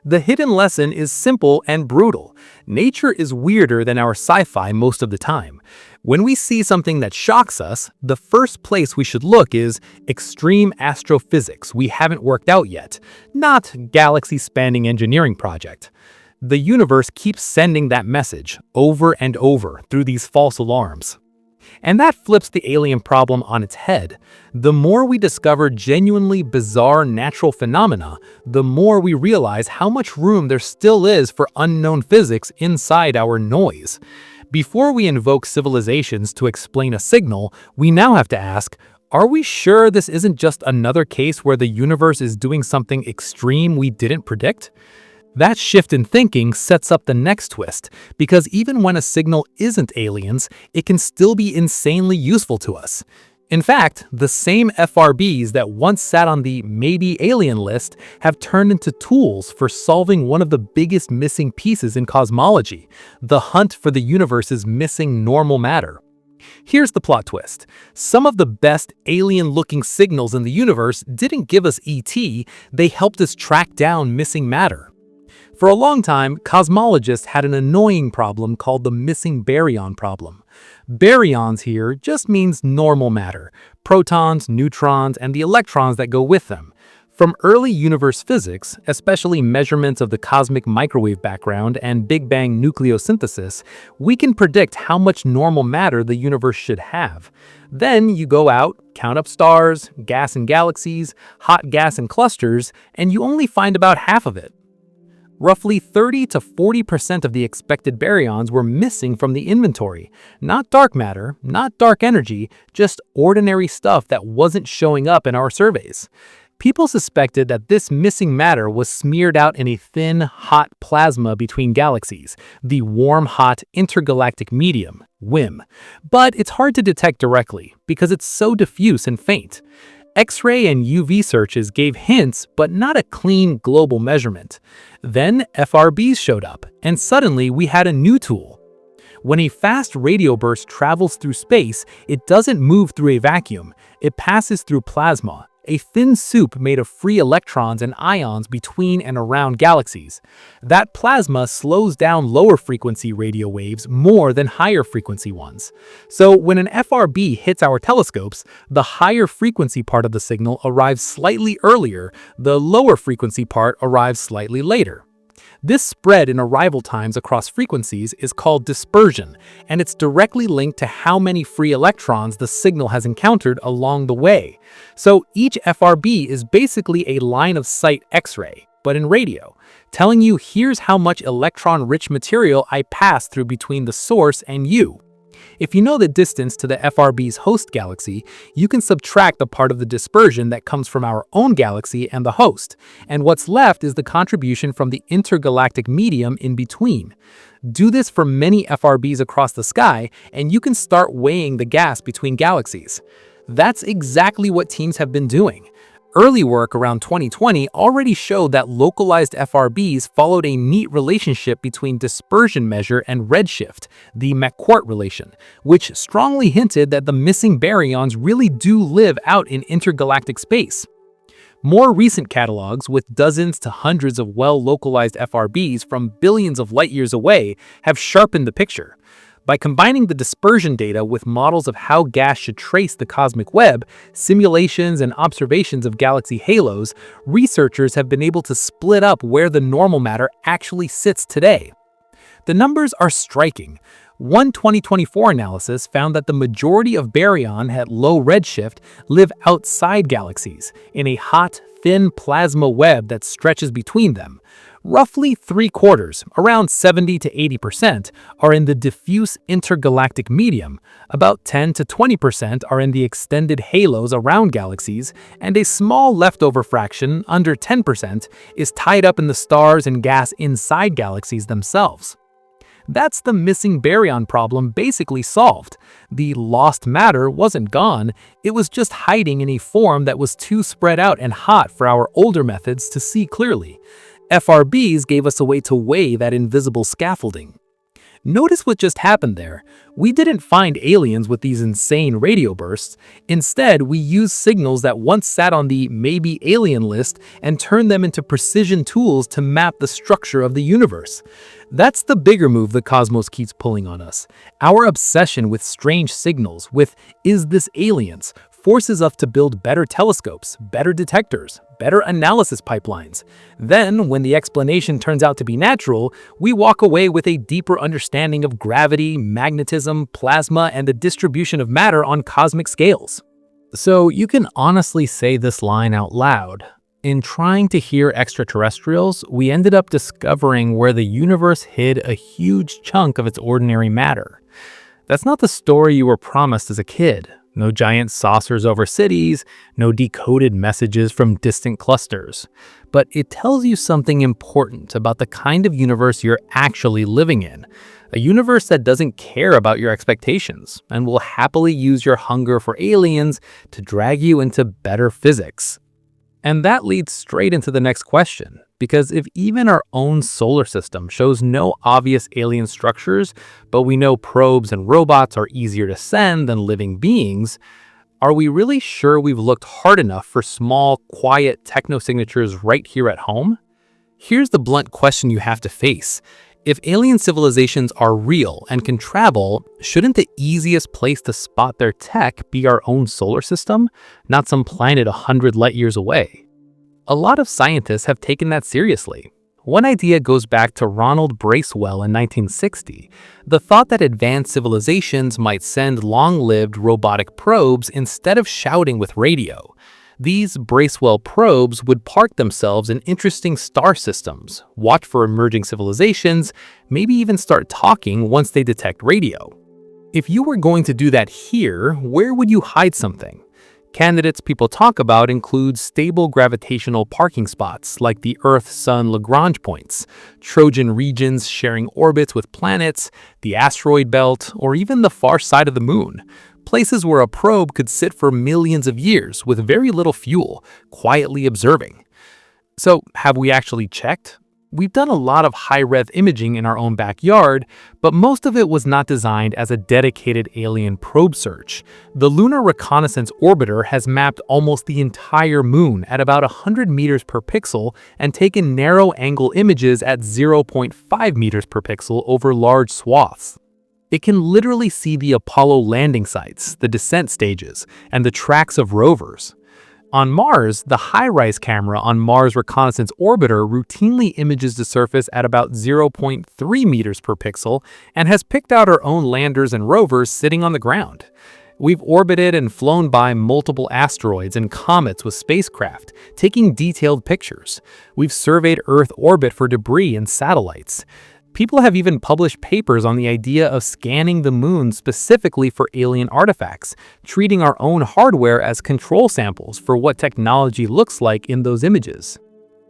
The hidden lesson is simple and brutal. Nature is weirder than our sci-fi most of the time. When we see something that shocks us, the first place we should look is extreme astrophysics we haven't worked out yet, not galaxy-spanning engineering project. The universe keeps sending that message over and over through these false alarms. And that flips the alien problem on its head. The more we discover genuinely bizarre natural phenomena, the more we realize how much room there still is for unknown physics inside our noise. Before we invoke civilizations to explain a signal, we now have to ask, are we sure this isn't just another case where the universe is doing something extreme we didn't predict? That shift in thinking sets up the next twist, because even when a signal isn't aliens, it can still be insanely useful to us. In fact, the same FRBs that once sat on the maybe alien list have turned into tools for solving one of the biggest missing pieces in cosmology, the hunt for the universe's missing normal matter. Here's the plot twist. Some of the best alien-looking signals in the universe didn't give us ET, they helped us track down missing matter. For a long time, cosmologists had an annoying problem called the missing baryon problem. Baryons here just means normal matter, protons, neutrons, and the electrons that go with them. From early universe physics, especially measurements of the cosmic microwave background and Big Bang nucleosynthesis, we can predict how much normal matter the universe should have. Then you go out, count up stars, gas and galaxies, hot gas and clusters, and you only find about half of it. Roughly 30 to 40% of the expected baryons were missing from the inventory. Not dark matter, not dark energy, just ordinary stuff that wasn't showing up in our surveys. People suspected that this missing matter was smeared out in a thin, hot plasma between galaxies, the warm-hot intergalactic medium, WIM. But it's hard to detect directly because it's so diffuse and faint. X-ray and UV searches gave hints, but not a clean global measurement. Then FRBs showed up, and suddenly we had a new tool. When a fast radio burst travels through space, it doesn't move through a vacuum. It passes through plasma, a thin soup made of free electrons and ions between and around galaxies. That plasma slows down lower frequency radio waves more than higher frequency ones. So when an FRB hits our telescopes, the higher frequency part of the signal arrives slightly earlier, the lower frequency part arrives slightly later. This spread in arrival times across frequencies is called dispersion, and it's directly linked to how many free electrons the signal has encountered along the way. So each FRB is basically a line-of-sight X-ray, but in radio, telling you here's how much electron-rich material I passed through between the source and you. If you know the distance to the FRB's host galaxy, you can subtract the part of the dispersion that comes from our own galaxy and the host, and what's left is the contribution from the intergalactic medium in between. Do this for many FRBs across the sky, and you can start weighing the gas between galaxies. That's exactly what teams have been doing. Early work around 2020 already showed that localized FRBs followed a neat relationship between dispersion measure and redshift, the McQuart relation, which strongly hinted that the missing baryons really do live out in intergalactic space. More recent catalogs, with dozens to hundreds of well-localized FRBs from billions of light-years away, have sharpened the picture. By combining the dispersion data with models of how gas should trace the cosmic web, simulations and observations of galaxy halos, researchers have been able to split up where the normal matter actually sits today. The numbers are striking. One 2024 analysis found that the majority of baryon at low redshift live outside galaxies, in a hot, thin plasma web that stretches between them. Roughly 3/4, around 70 to 80%, are in the diffuse intergalactic medium, about 10 to 20% are in the extended halos around galaxies, and a small leftover fraction, under 10%, is tied up in the stars and gas inside galaxies themselves. That's the missing baryon problem basically solved. The lost matter wasn't gone, it was just hiding in a form that was too spread out and hot for our older methods to see clearly. FRBs gave us a way to weigh that invisible scaffolding. Notice what just happened there. We didn't find aliens with these insane radio bursts. Instead, we used signals that once sat on the maybe alien list and turned them into precision tools to map the structure of the universe. That's the bigger move the cosmos keeps pulling on us. Our obsession with strange signals, with "is this aliens?" forces us to build better telescopes, better detectors, better analysis pipelines. Then, when the explanation turns out to be natural, we walk away with a deeper understanding of gravity, magnetism, plasma, and the distribution of matter on cosmic scales. So you can honestly say this line out loud. In trying to hear extraterrestrials, we ended up discovering where the universe hid a huge chunk of its ordinary matter. That's not the story you were promised as a kid. No giant saucers over cities, no decoded messages from distant clusters. But it tells you something important about the kind of universe you're actually living in. A universe that doesn't care about your expectations and will happily use your hunger for aliens to drag you into better physics. And that leads straight into the next question, because if even our own solar system shows no obvious alien structures, but we know probes and robots are easier to send than living beings, are we really sure we've looked hard enough for small, quiet technosignatures right here at home? Here's the blunt question you have to face. If alien civilizations are real and can travel, shouldn't the easiest place to spot their tech be our own solar system, not some planet 100 light-years away? A lot of scientists have taken that seriously. One idea goes back to Ronald Bracewell in 1960, the thought that advanced civilizations might send long-lived robotic probes instead of shouting with radio. These Bracewell probes would park themselves in interesting star systems, watch for emerging civilizations, maybe even start talking once they detect radio. If you were going to do that here, where would you hide something? Candidates people talk about include stable gravitational parking spots like the Earth-Sun Lagrange points, Trojan regions sharing orbits with planets, the asteroid belt, or even the far side of the moon. places where a probe could sit for millions of years with very little fuel, quietly observing. So, have we actually checked? We've done a lot of high-res imaging in our own backyard, but most of it was not designed as a dedicated alien probe search. The Lunar Reconnaissance Orbiter has mapped almost the entire moon at about 100 meters per pixel and taken narrow-angle images at 0.5 meters per pixel over large swaths. It can literally see the Apollo landing sites, the descent stages, and the tracks of rovers. On Mars, the HiRISE camera on Mars Reconnaissance Orbiter routinely images the surface at about 0.3 meters per pixel and has picked out our own landers and rovers sitting on the ground. We've orbited and flown by multiple asteroids and comets with spacecraft, taking detailed pictures. We've surveyed Earth orbit for debris and satellites. People have even published papers on the idea of scanning the moon specifically for alien artifacts, treating our own hardware as control samples for what technology looks like in those images.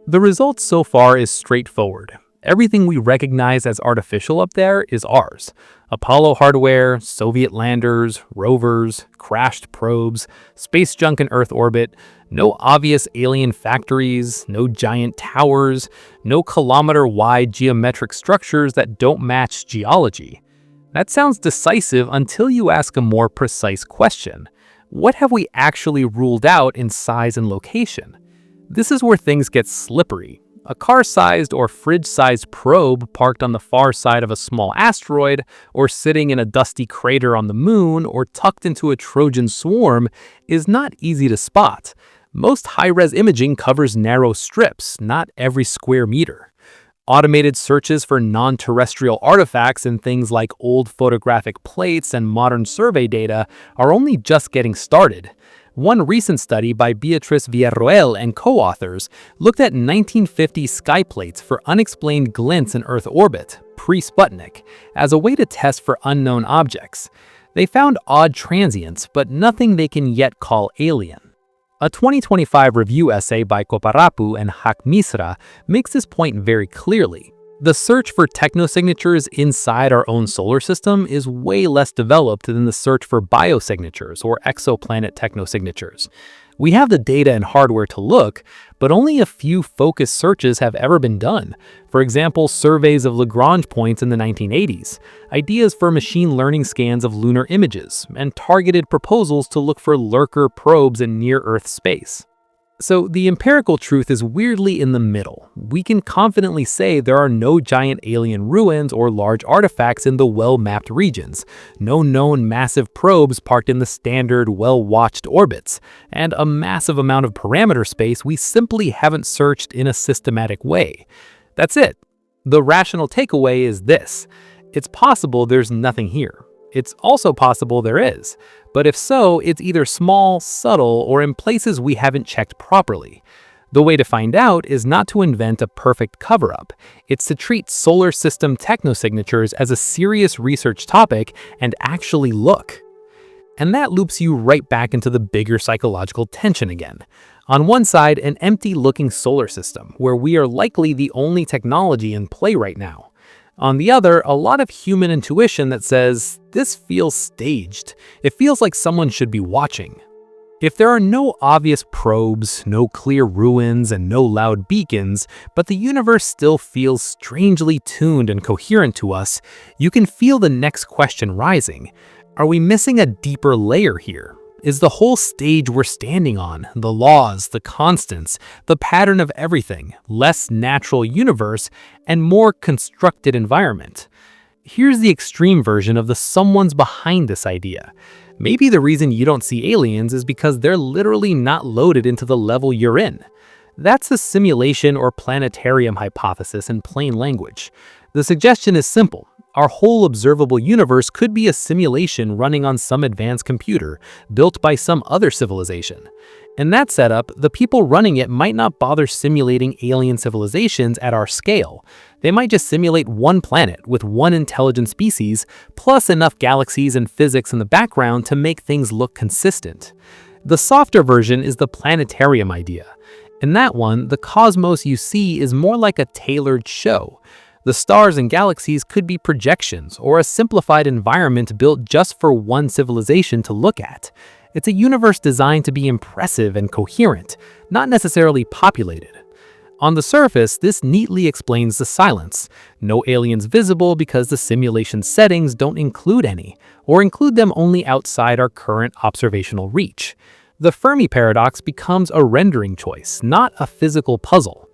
The result so far is straightforward. Everything we recognize as artificial up there is ours. Apollo hardware, Soviet landers, rovers, crashed probes, space junk in Earth orbit, no obvious alien factories, no giant towers, no kilometer-wide geometric structures that don't match geology. That sounds decisive until you ask a more precise question. What have we actually ruled out in size and location? This is where things get slippery. A car-sized or fridge-sized probe parked on the far side of a small asteroid, or sitting in a dusty crater on the moon, or tucked into a Trojan swarm is not easy to spot. Most high-res imaging covers narrow strips, not every square meter. Automated searches for non-terrestrial artifacts in things like old photographic plates and modern survey data are only just getting started. One recent study by Beatriz Villarroel and co-authors looked at 1950 skyplates for unexplained glints in Earth orbit, pre-Sputnik, as a way to test for unknown objects. They found odd transients, but nothing they can yet call alien. A 2025 review essay by Koparapu and Hak Misra makes this point very clearly. The search for technosignatures inside our own solar system is way less developed than the search for biosignatures or exoplanet technosignatures. We have the data and hardware to look, but only a few focused searches have ever been done. For example, surveys of Lagrange points in the 1980s, ideas for machine learning scans of lunar images, and targeted proposals to look for lurker probes in near-Earth space. So the empirical truth is weirdly in the middle. We can confidently say there are no giant alien ruins or large artifacts in the well-mapped regions, no known massive probes parked in the standard well-watched orbits, and a massive amount of parameter space we simply haven't searched in a systematic way. That's it. The rational takeaway is this: it's possible there's nothing here. It's also possible there is, but if so, it's either small, subtle, or in places we haven't checked properly. The way to find out is not to invent a perfect cover-up. It's to treat solar system technosignatures as a serious research topic and actually look. And that loops you right back into the bigger psychological tension again. On one side, an empty-looking solar system, where we are likely the only technology in play right now. On the other, a lot of human intuition that says, this feels staged. It feels like someone should be watching. If there are no obvious probes, no clear ruins, and no loud beacons, but the universe still feels strangely tuned and coherent to us, you can feel the next question rising. Are we missing a deeper layer here? Is the whole stage we're standing on, the laws, the constants, the pattern of everything, less natural universe and more constructed environment? Here's the extreme version of the someone's behind this idea. Maybe the reason you don't see aliens is because they're literally not loaded into the level you're in. That's the simulation or planetarium hypothesis in plain language. The suggestion is simple. Our whole observable universe could be a simulation running on some advanced computer built by some other civilization. In that setup, the people running it might not bother simulating alien civilizations at our scale. They might just simulate one planet with one intelligent species, plus enough galaxies and physics in the background to make things look consistent. The softer version is the planetarium idea. In that one, the cosmos you see is more like a tailored show. The stars and galaxies could be projections or a simplified environment built just for one civilization to look at. It's a universe designed to be impressive and coherent, not necessarily populated. On the surface, this neatly explains the silence. No aliens visible because the simulation settings don't include any, or include them only outside our current observational reach. The Fermi paradox becomes a rendering choice, not a physical puzzle.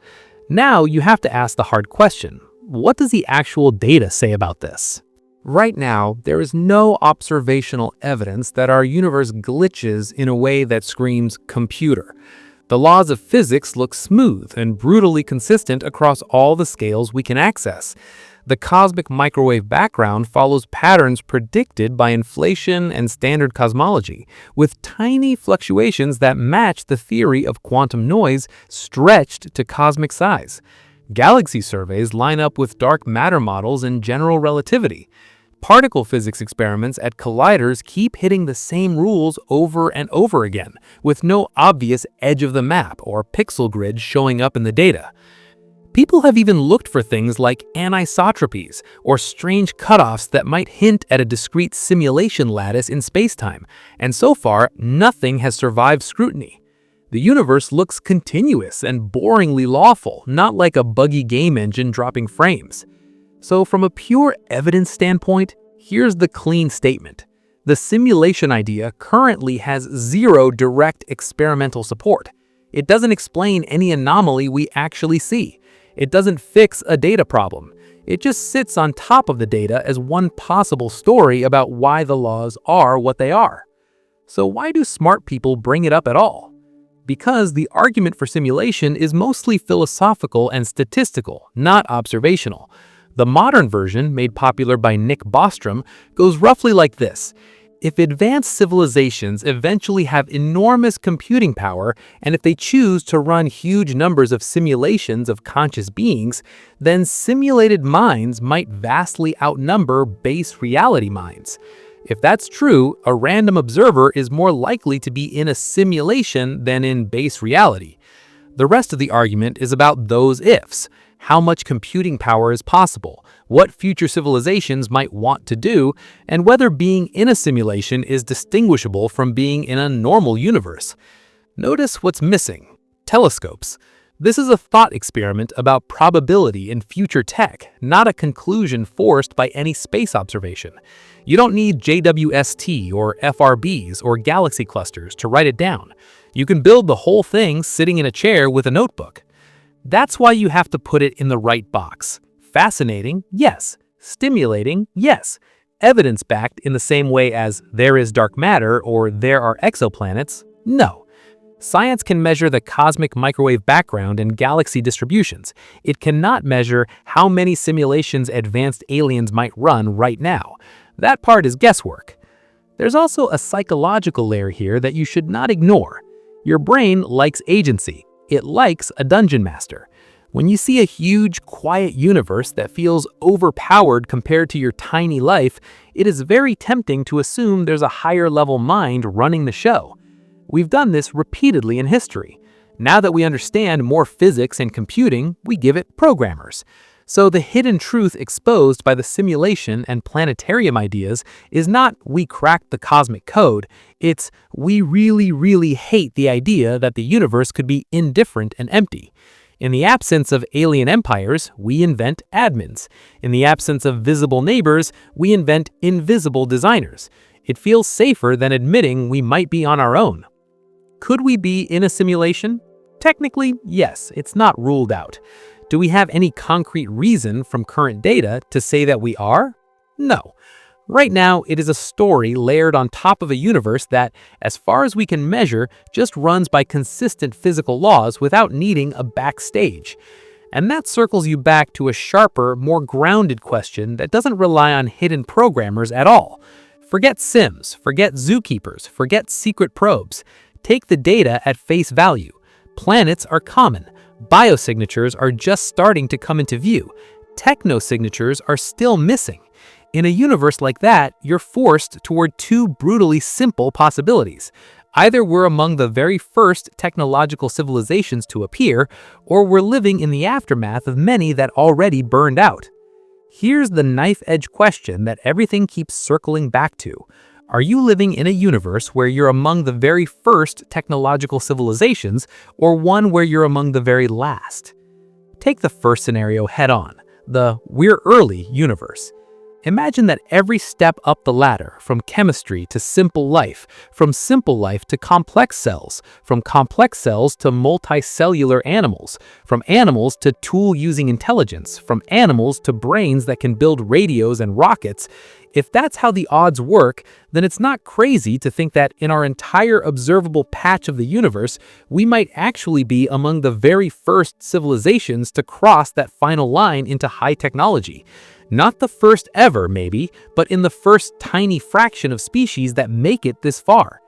Now you have to ask the hard question: what does the actual data say about this? Right now, there is no observational evidence that our universe glitches in a way that screams computer. The laws of physics look smooth and brutally consistent across all the scales we can access. The cosmic microwave background follows patterns predicted by inflation and standard cosmology, with tiny fluctuations that match the theory of quantum noise stretched to cosmic size. Galaxy surveys line up with dark matter models in general relativity. Particle physics experiments at colliders keep hitting the same rules over and over again, with no obvious edge of the map or pixel grid showing up in the data. People have even looked for things like anisotropies or strange cutoffs that might hint at a discrete simulation lattice in spacetime, and so far, nothing has survived scrutiny. The universe looks continuous and boringly lawful, not like a buggy game engine dropping frames. So from a pure evidence standpoint, here's the clean statement. The simulation idea currently has zero direct experimental support. It doesn't explain any anomaly we actually see. It doesn't fix a data problem. It just sits on top of the data as one possible story about why the laws are what they are. So why do smart people bring it up at all? Because the argument for simulation is mostly philosophical and statistical, not observational. The modern version, made popular by Nick Bostrom, goes roughly like this. If advanced civilizations eventually have enormous computing power, and if they choose to run huge numbers of simulations of conscious beings, then simulated minds might vastly outnumber base reality minds. If that's true, a random observer is more likely to be in a simulation than in base reality. The rest of the argument is about those ifs. How much computing power is possible, what future civilizations might want to do, and whether being in a simulation is distinguishable from being in a normal universe. Notice what's missing: telescopes. This is a thought experiment about probability in future tech, not a conclusion forced by any space observation. You don't need JWST or FRBs or galaxy clusters to write it down. You can build the whole thing sitting in a chair with a notebook. That's why you have to put it in the right box. Fascinating? Yes. Stimulating? Yes. Evidence-backed in the same way as there is dark matter or there are exoplanets? No. Science can measure the cosmic microwave background and galaxy distributions. It cannot measure how many simulations advanced aliens might run right now. That part is guesswork. There's also a psychological layer here that you should not ignore. Your brain likes agency. It likes a dungeon master. When you see a huge, quiet universe that feels overpowered compared to your tiny life, it is very tempting to assume there's a higher-level mind running the show. We've done this repeatedly in history. Now that we understand more physics and computing, we give it programmers. So the hidden truth exposed by the simulation and planetarium ideas is not we cracked the cosmic code, it's we really, really hate the idea that the universe could be indifferent and empty. In the absence of alien empires, we invent admins. In the absence of visible neighbors, we invent invisible designers. It feels safer than admitting we might be on our own. Could we be in a simulation? Technically, yes, it's not ruled out. Do we have any concrete reason from current data to say that we are? No. Right now, it is a story layered on top of a universe that, as far as we can measure, just runs by consistent physical laws without needing a backstage. And that circles you back to a sharper, more grounded question that doesn't rely on hidden programmers at all. Forget Sims, forget zookeepers, forget secret probes. Take the data at face value. Planets are common. Biosignatures are just starting to come into view. Technosignatures are still missing. In a universe like that, you're forced toward two brutally simple possibilities. Either we're among the very first technological civilizations to appear, or we're living in the aftermath of many that already burned out. Here's the knife-edge question that everything keeps circling back to. Are you living in a universe where you're among the very first technological civilizations, or one where you're among the very last? Take the first scenario head-on, the "we're early" universe. Imagine that every step up the ladder, from chemistry to simple life, from simple life to complex cells, from complex cells to multicellular animals, from animals to tool-using intelligence, from animals to brains that can build radios and rockets. If that's how the odds work, then it's not crazy to think that in our entire observable patch of the universe, we might actually be among the very first civilizations to cross that final line into high technology. Not the first ever, maybe, but in the first tiny fraction of species that make it this far.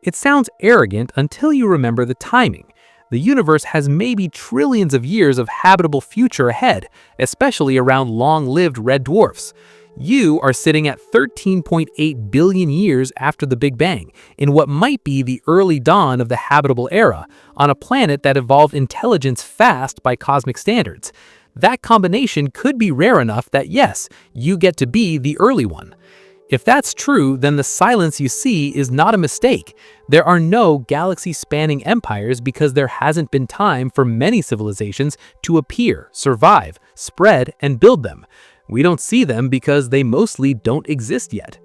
It sounds arrogant until you remember the timing. The universe has maybe trillions of years of habitable future ahead, especially around long-lived red dwarfs. You are sitting at 13.8 billion years after the Big Bang, in what might be the early dawn of the habitable era, on a planet that evolved intelligence fast by cosmic standards. That combination could be rare enough that yes, you get to be the early one. If that's true, then the silence you see is not a mistake. There are no galaxy-spanning empires because there hasn't been time for many civilizations to appear, survive, spread, and build them. We don't see them because they mostly don't exist yet.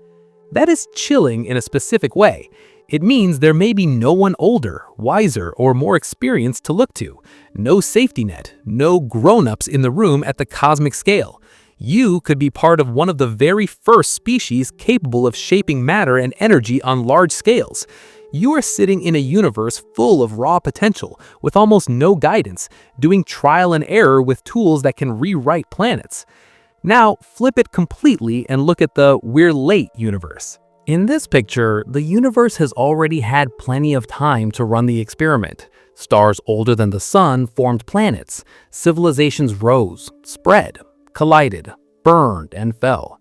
That is chilling in a specific way. It means there may be no one older, wiser, or more experienced to look to. No safety net, no grown-ups in the room at the cosmic scale. You could be part of one of the very first species capable of shaping matter and energy on large scales. You are sitting in a universe full of raw potential, with almost no guidance, doing trial and error with tools that can rewrite planets. Now, flip it completely and look at the "we're late" universe. In this picture, the universe has already had plenty of time to run the experiment. Stars older than the sun formed planets. Civilizations rose, spread, collided, burned, and fell.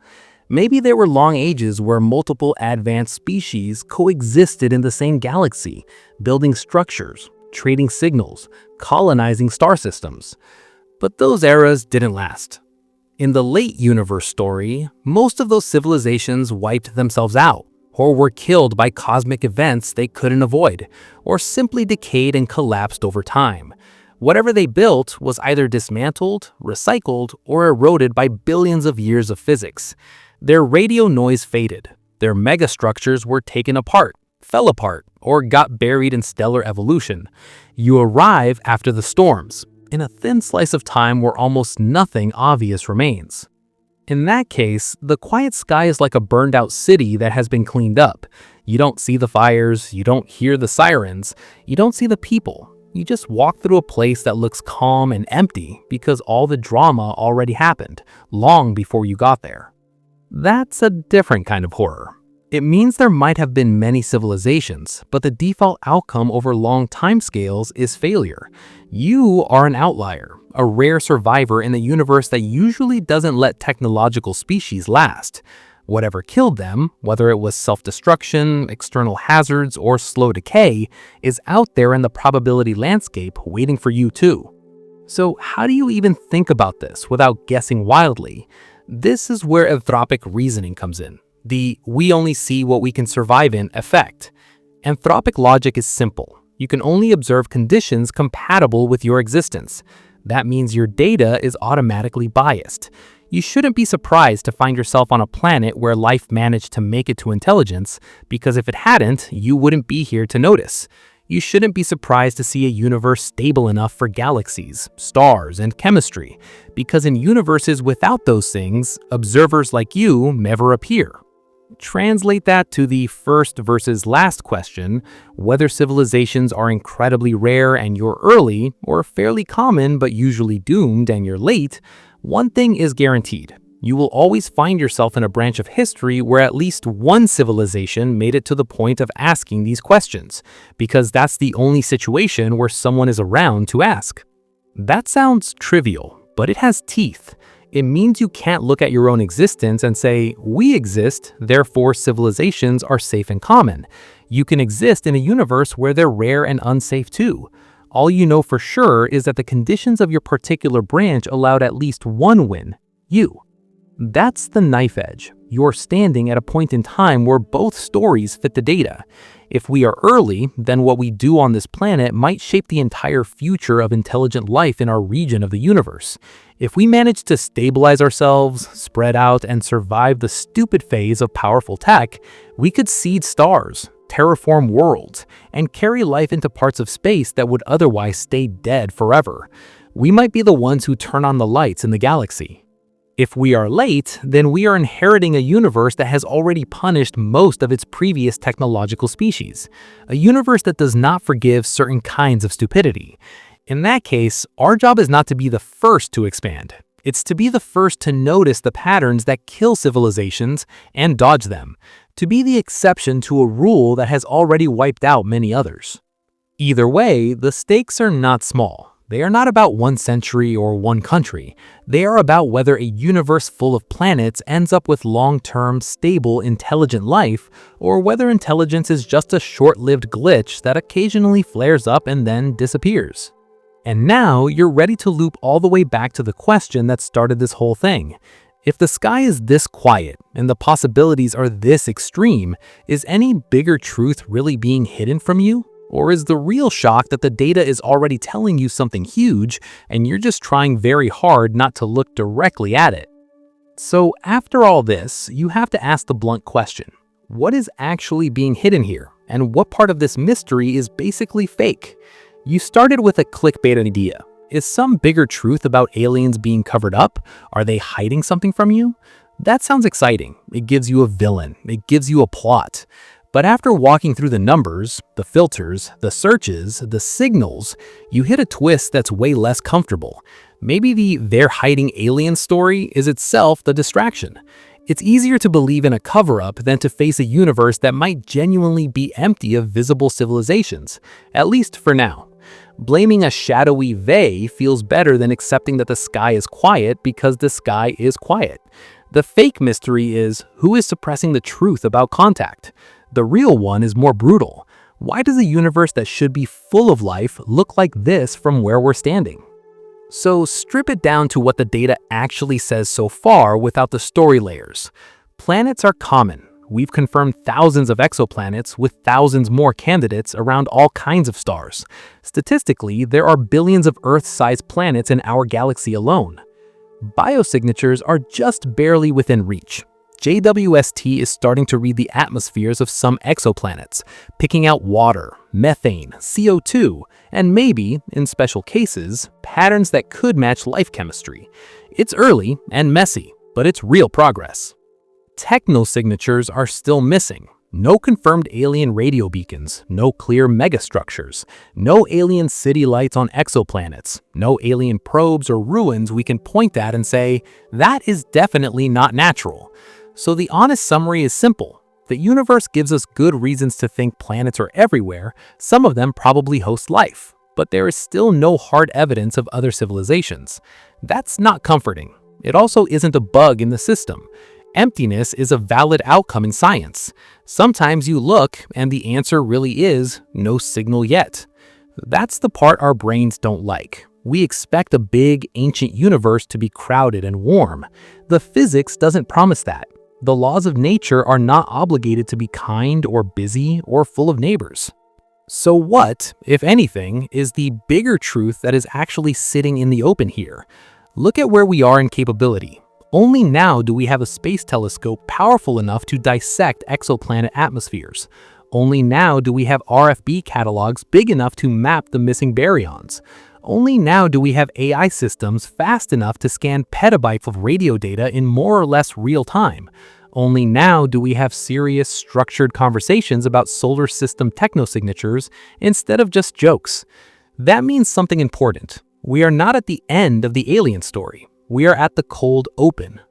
Maybe there were long ages where multiple advanced species coexisted in the same galaxy, building structures, trading signals, colonizing star systems. But those eras didn't last. In the late universe story, most of those civilizations wiped themselves out, or were killed by cosmic events they couldn't avoid, or simply decayed and collapsed over time. Whatever they built was either dismantled, recycled, or eroded by billions of years of physics. Their radio noise faded. Their megastructures were taken apart, fell apart, or got buried in stellar evolution. You arrive after the storms, in a thin slice of time where almost nothing obvious remains. In that case, the quiet sky is like a burned-out city that has been cleaned up. You don't see the fires, you don't hear the sirens, you don't see the people. You just walk through a place that looks calm and empty because all the drama already happened, long before you got there. That's a different kind of horror. It means there might have been many civilizations, but the default outcome over long timescales is failure. You are an outlier, a rare survivor in a universe that usually doesn't let technological species last. Whatever killed them, whether it was self-destruction, external hazards, or slow decay, is out there in the probability landscape waiting for you too. So how do you even think about this without guessing wildly? This is where anthropic reasoning comes in. The "we only see what we can survive in" effect. Anthropic logic is simple. You can only observe conditions compatible with your existence. That means your data is automatically biased. You shouldn't be surprised to find yourself on a planet where life managed to make it to intelligence, because if it hadn't, you wouldn't be here to notice. You shouldn't be surprised to see a universe stable enough for galaxies, stars, and chemistry, because in universes without those things, observers like you never appear. Translate that to the first versus last question, whether civilizations are incredibly rare and you're early, or fairly common but usually doomed and you're late. One thing is guaranteed. You will always find yourself in a branch of history where at least one civilization made it to the point of asking these questions, because that's the only situation where someone is around to ask. That sounds trivial, but it has teeth. It means you can't look at your own existence and say, "We exist, therefore civilizations are safe and common." You can exist in a universe where they're rare and unsafe too. All you know for sure is that the conditions of your particular branch allowed at least one win: you. That's the knife edge. You're standing at a point in time where both stories fit the data. If we are early, then what we do on this planet might shape the entire future of intelligent life in our region of the universe. If we manage to stabilize ourselves, spread out, and survive the stupid phase of powerful tech, we could seed stars, terraform worlds, and carry life into parts of space that would otherwise stay dead forever. We might be the ones who turn on the lights in the galaxy. If we are late, then we are inheriting a universe that has already punished most of its previous technological species, a universe that does not forgive certain kinds of stupidity. In that case, our job is not to be the first to expand. It's to be the first to notice the patterns that kill civilizations and dodge them, to be the exception to a rule that has already wiped out many others. Either way, the stakes are not small. They are not about one century or one country. They are about whether a universe full of planets ends up with long-term, stable, intelligent life, or whether intelligence is just a short-lived glitch that occasionally flares up and then disappears. And now you're ready to loop all the way back to the question that started this whole thing. If the sky is this quiet and the possibilities are this extreme, is any bigger truth really being hidden from you? Or is the real shock that the data is already telling you something huge and you're just trying very hard not to look directly at it? So after all this, you have to ask the blunt question. What is actually being hidden here? And what part of this mystery is basically fake? You started with a clickbait idea. Is some bigger truth about aliens being covered up? Are they hiding something from you? That sounds exciting. It gives you a villain. It gives you a plot. But after walking through the numbers, the filters, the searches, the signals, you hit a twist that's way less comfortable. Maybe the "they're hiding alien" story is itself the distraction. It's easier to believe in a cover-up than to face a universe that might genuinely be empty of visible civilizations, at least for now. Blaming a shadowy "they" feels better than accepting that the sky is quiet because the sky is quiet. The fake mystery is, who is suppressing the truth about contact? The real one is more brutal. Why does a universe that should be full of life look like this from where we're standing? So strip it down to what the data actually says so far without the story layers. Planets are common. We've confirmed thousands of exoplanets with thousands more candidates around all kinds of stars. Statistically, there are billions of Earth-sized planets in our galaxy alone. Biosignatures are just barely within reach. JWST is starting to read the atmospheres of some exoplanets, picking out water, methane, CO2, and maybe, in special cases, patterns that could match life chemistry. It's early and messy, but it's real progress. Technosignatures are still missing. No confirmed alien radio beacons, no clear megastructures, no alien city lights on exoplanets, no alien probes or ruins we can point at and say, that is definitely not natural. So the honest summary is simple. The universe gives us good reasons to think planets are everywhere. Some of them probably host life, but there is still no hard evidence of other civilizations. That's not comforting. It also isn't a bug in the system. Emptiness is a valid outcome in science. Sometimes you look and the answer really is no signal yet. That's the part our brains don't like. We expect a big, ancient universe to be crowded and warm. The physics doesn't promise that. The laws of nature are not obligated to be kind or busy or full of neighbors. So what, if anything, is the bigger truth that is actually sitting in the open here? Look at where we are in capability. Only now do we have a space telescope powerful enough to dissect exoplanet atmospheres. Only now do we have RFB catalogs big enough to map the missing baryons. Only now do we have AI systems fast enough to scan petabytes of radio data in more or less real time. Only now do we have serious, structured conversations about solar system technosignatures instead of just jokes. That means something important. We are not at the end of the alien story. We are at the cold open.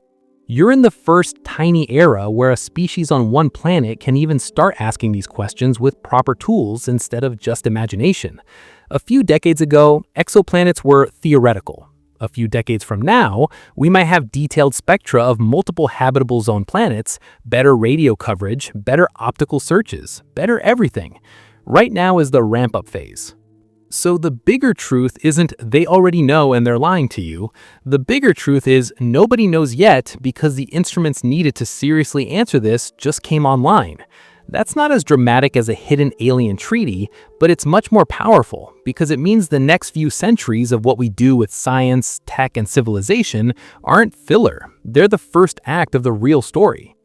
You're in the first tiny era where a species on one planet can even start asking these questions with proper tools instead of just imagination. A few decades ago, exoplanets were theoretical. A few decades from now, we might have detailed spectra of multiple habitable zone planets, better radio coverage, better optical searches, better everything. Right now is the ramp-up phase. So the bigger truth isn't they already know and they're lying to you. The bigger truth is nobody knows yet because the instruments needed to seriously answer this just came online. That's not as dramatic as a hidden alien treaty, but it's much more powerful because it means the next few centuries of what we do with science, tech, and civilization aren't filler. They're the first act of the real story.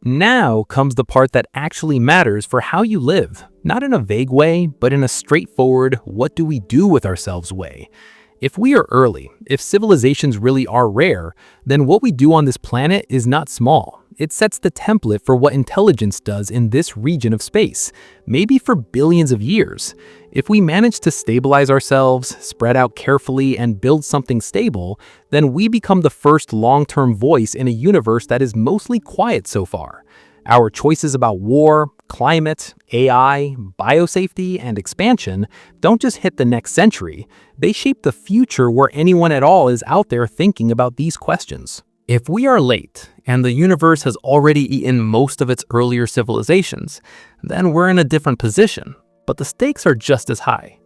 Now comes the part that actually matters for how you live, not in a vague way, but in a straightforward, what do we do with ourselves way. If we are early, if civilizations really are rare, then what we do on this planet is not small. It sets the template for what intelligence does in this region of space, maybe for billions of years. If we manage to stabilize ourselves, spread out carefully, and build something stable, then we become the first long-term voice in a universe that is mostly quiet so far. Our choices about war, climate, AI, biosafety, and expansion don't just hit the next century, they shape the future where anyone at all is out there thinking about these questions. If we are late, and the universe has already eaten most of its earlier civilizations, then we're in a different position, but the stakes are just as high.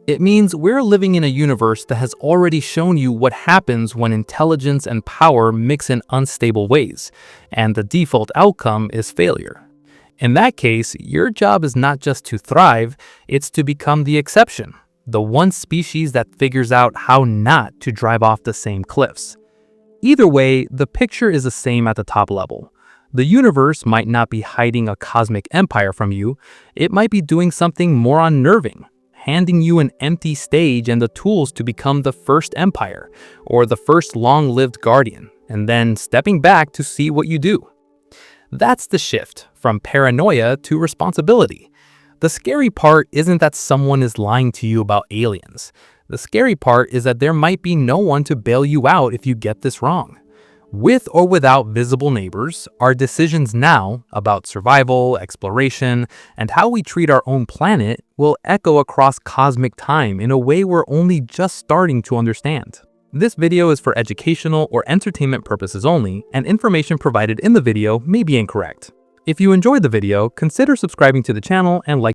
It means we're living in a universe that has already shown you what happens when intelligence and power mix in unstable ways, and the default outcome is failure. In that case, your job is not just to thrive, it's to become the exception, the one species that figures out how not to drive off the same cliffs. Either way, the picture is the same at the top level. The universe might not be hiding a cosmic empire from you, it might be doing something more unnerving, handing you an empty stage and the tools to become the first empire, or the first long-lived guardian, and then stepping back to see what you do. That's the shift from paranoia to responsibility. The scary part isn't that someone is lying to you about aliens. The scary part is that there might be no one to bail you out if you get this wrong. With or without visible neighbors, our decisions now about survival, exploration, and how we treat our own planet will echo across cosmic time in a way we're only just starting to understand. This video is for educational or entertainment purposes only, and information provided in the video may be incorrect. If you enjoyed the video, consider subscribing to the channel and like